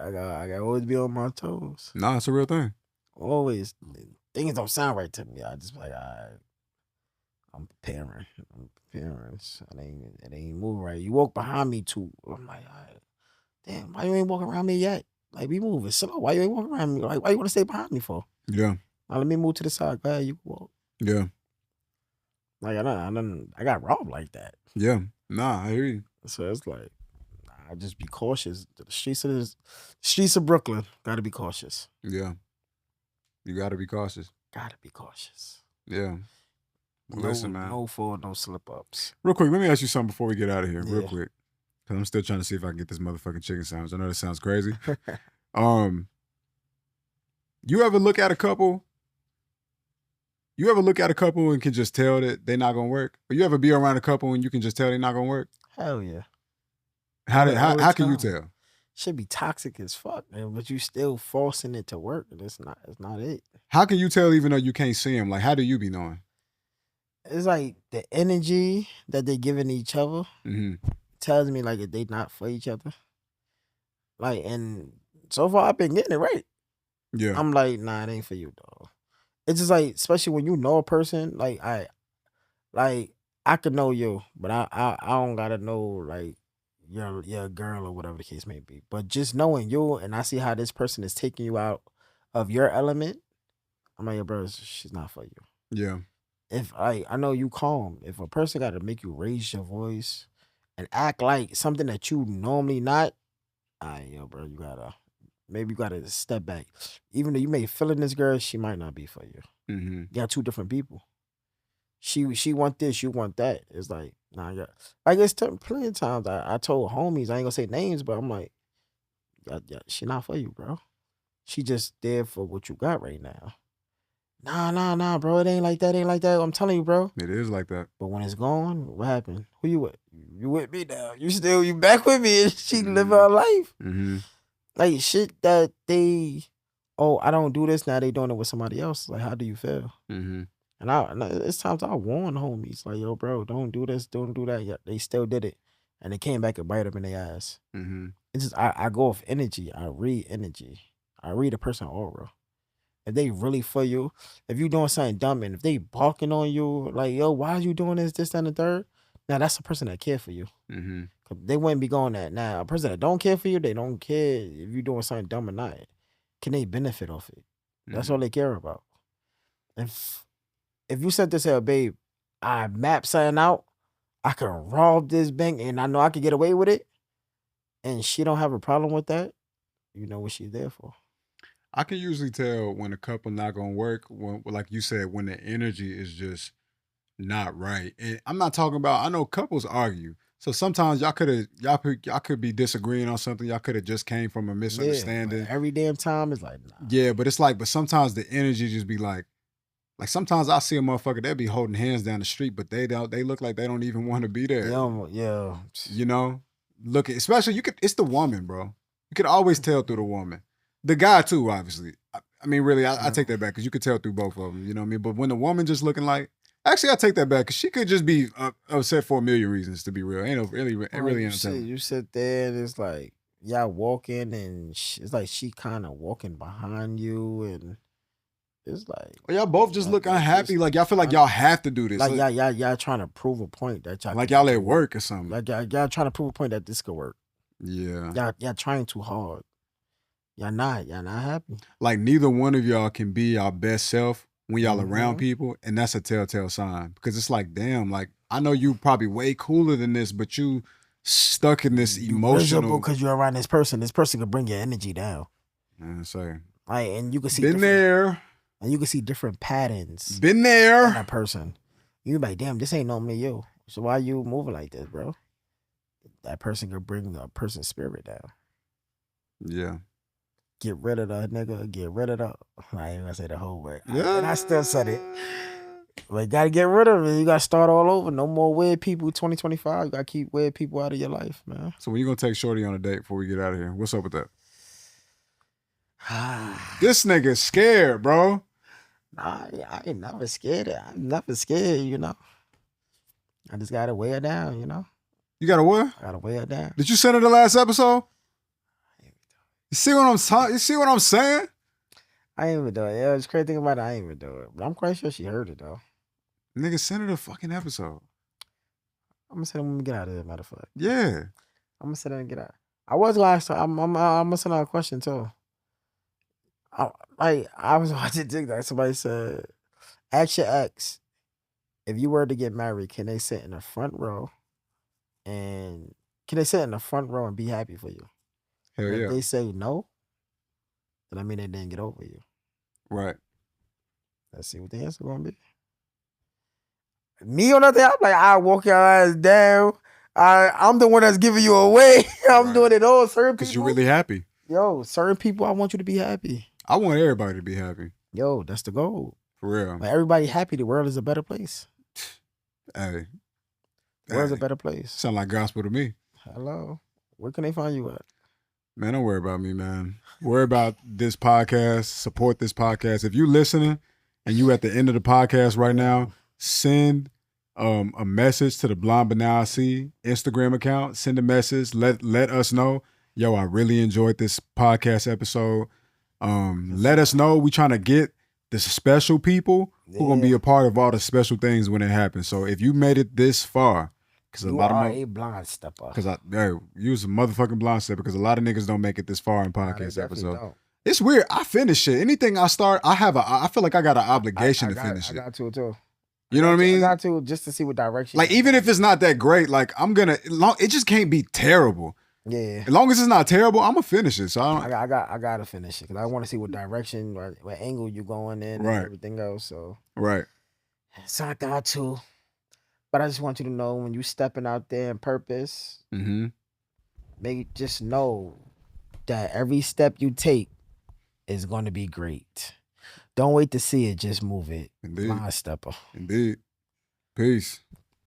I got always be on my toes. Nah, it's a real thing. Always. Things don't sound right to me. I just like, I'm preparing. It ain't moving right. You walk behind me too. I'm like, damn, why you ain't walking around me yet? Like, we moving slow. Why you ain't walking around me? Like, why you want to stay behind me for? Yeah. Now, let me move to the side. Go ahead, you can walk. Yeah. Like, I got robbed like that. Yeah. Nah, I hear you. So it's like, I just be cautious. The streets of Brooklyn, gotta be cautious. Yeah. You gotta be cautious. Gotta be cautious. Yeah. Listen, man. No fall, no slip ups. Real quick, let me ask you something before we get out of here. Real quick. Because I'm still trying to see if I can get this motherfucking chicken sandwich. I know that sounds crazy. You ever look at a couple? You ever look at a couple and can just tell that they're not gonna work? Or you ever be around a couple and you can just tell they're not gonna work? Hell yeah. How can you tell? Should be toxic as fuck, man. But you still forcing it to work, and it's not it. How can you tell even though you can't see them? Like, how do you be knowing? It's like the energy that they giving each other tells me like if they not for each other. Like, and so far I've been getting it right. Yeah. I'm like, nah, it ain't for you, dog. It's just like, especially when you know a person, like I could know you, but I don't gotta know like your girl or whatever the case may be. But just knowing you and I see how this person is taking you out of your element, I'm like, yo, bro, she's not for you. Yeah. If I know you calm, if a person got to make you raise your voice and act like something that you normally not, yo, bro, you gotta step back. Even though you may feel in this girl, she might not be for you. You got two different people. She want this, you want that. It's like, nah, yeah. I guess plenty of times I told homies, I ain't gonna say names, but I'm like, yeah, she not for you, bro. She just there for what you got right now. Nah, bro. It ain't like that. I'm telling you, bro. It is like that. But when it's gone, what happened? Who you with? You with me now? You back with me? And she living her life. Like shit that I don't do this now. They doing it with somebody else. Like, how do you feel? And it's times I warn homies like, yo, bro, don't do this, don't do that. Yeah, they still did it, and they came back and bite up in their ass. It's just I go off energy. I read energy. I read a person aura. If they really for you, if you doing something dumb and if they barking on you, like, yo, why are you doing this, and the third? Now that's a person that care for you. They wouldn't be going that. Now, a person that don't care for you, they don't care if you doing something dumb or not. Can they benefit off it? That's all they care about. If you said to say, babe, I map something out, I can rob this bank and I know I can get away with it, and she don't have a problem with that, you know what she's there for. I can usually tell when a couple not gonna work, when, like you said, when the energy is just not right. And I'm not talking about, I know couples argue. So sometimes y'all could be disagreeing on something. Y'all could have just came from a misunderstanding. Every damn time it's like, nah. Yeah, but it's like, but sometimes the energy just be like sometimes I see a motherfucker, they'll be holding hands down the street, but they look like they don't even want to be there. Yeah. You know? Especially it's the woman, bro. You could always tell through the woman. The guy too, obviously. I mean, really, I take that back because you could tell through both of them. You know what I mean? But when the woman just looking like, actually, I take that back because she could just be upset for a million reasons. To be real, ain't really. You sit there and it's like y'all walking and it's like she kind of walking behind you and it's like, well, y'all both just look unhappy. Like y'all feel like y'all have to do this. Like y'all trying to prove a point that y'all like y'all at work or something. Like y'all trying to prove a point that this could work. Yeah. Y'all trying too hard. Y'all not happy. Like neither one of y'all can be our best self when y'all around people, and that's a telltale sign. Because it's like, damn, like I know you probably way cooler than this, but you stuck in this emotional. Because you're around this person. This person could bring your energy down. I'm saying. Like, and you can see been there. And you can see different patterns. Been there. In that person. You be like, damn, this ain't normally you. So why you moving like this, bro? That person could bring a person's spirit down. Yeah. Get rid of the nigga. Get rid of the. I ain't gonna say the whole word. Yeah. And I still said it. But you gotta get rid of it. You gotta start all over. No more weird people. 2025. You gotta keep weird people out of your life, man. So when you gonna take Shorty on a date before we get out of here? What's up with that? This nigga's scared, bro. Nah, I ain't never scared. I'm never scared, you know. I just gotta weigh her down, you know. You gotta what? I gotta weigh her down. Did you send her the last episode? You see what I'm saying? I ain't even do it. Yeah, it's crazy thing about it. I ain't even do it. But I'm quite sure she heard it though. Nigga, send her the fucking episode. I'm gonna send her when we get out of here, matter of fact. Yeah. I'm gonna send her and get out. I was last time. I'm gonna send out a question too. I was watching TikTok. Somebody said, "Ask your ex if you were to get married, can they sit in the front row and be happy for you? Hell And if yeah. they say no, then I mean they didn't get over you. Right. Let's see what the answer gonna be. Me on that, I'm like, I walk your ass down. I'm the one that's giving you away. I'm doing it all. Certain people, because you're really happy. Yo, certain people, I want you to be happy. I want everybody to be happy. Yo, that's the goal. For real. When everybody happy, the world is a better place. Hey. The world's a better place. Sound like gospel to me. Hello. Where can they find you at? Man, don't worry about me, man. Worry about this podcast. Support this podcast. If you're listening and you at the end of the podcast right now, send a message to the Blonde Banal C Instagram account. Send a message. Let us know. Yo, I really enjoyed this podcast episode. Let us know. We trying to get the special people who gonna be a part of all the special things when it happens. So if you made it this far, because a lot of a blonde stepper. Because you was a motherfucking blonde stepper. Because a lot of niggas don't make it this far in podcast episodes. It's weird. I finish shit. Anything I start, I feel like I got an obligation to finish it. I got to too. You know what I mean? I got to just to see what direction. Like even if it's not that great, like it just can't be terrible. Yeah. As long as it's not terrible, I'm gonna finish it. So I gotta finish it because I want to see what direction, what angle you going in, right. And everything else. So right. So I got to, but I just want you to know when you stepping out there in purpose, just know that every step you take is going to be great. Don't wait to see it, just move it. Indeed. My stepper. Indeed. Peace.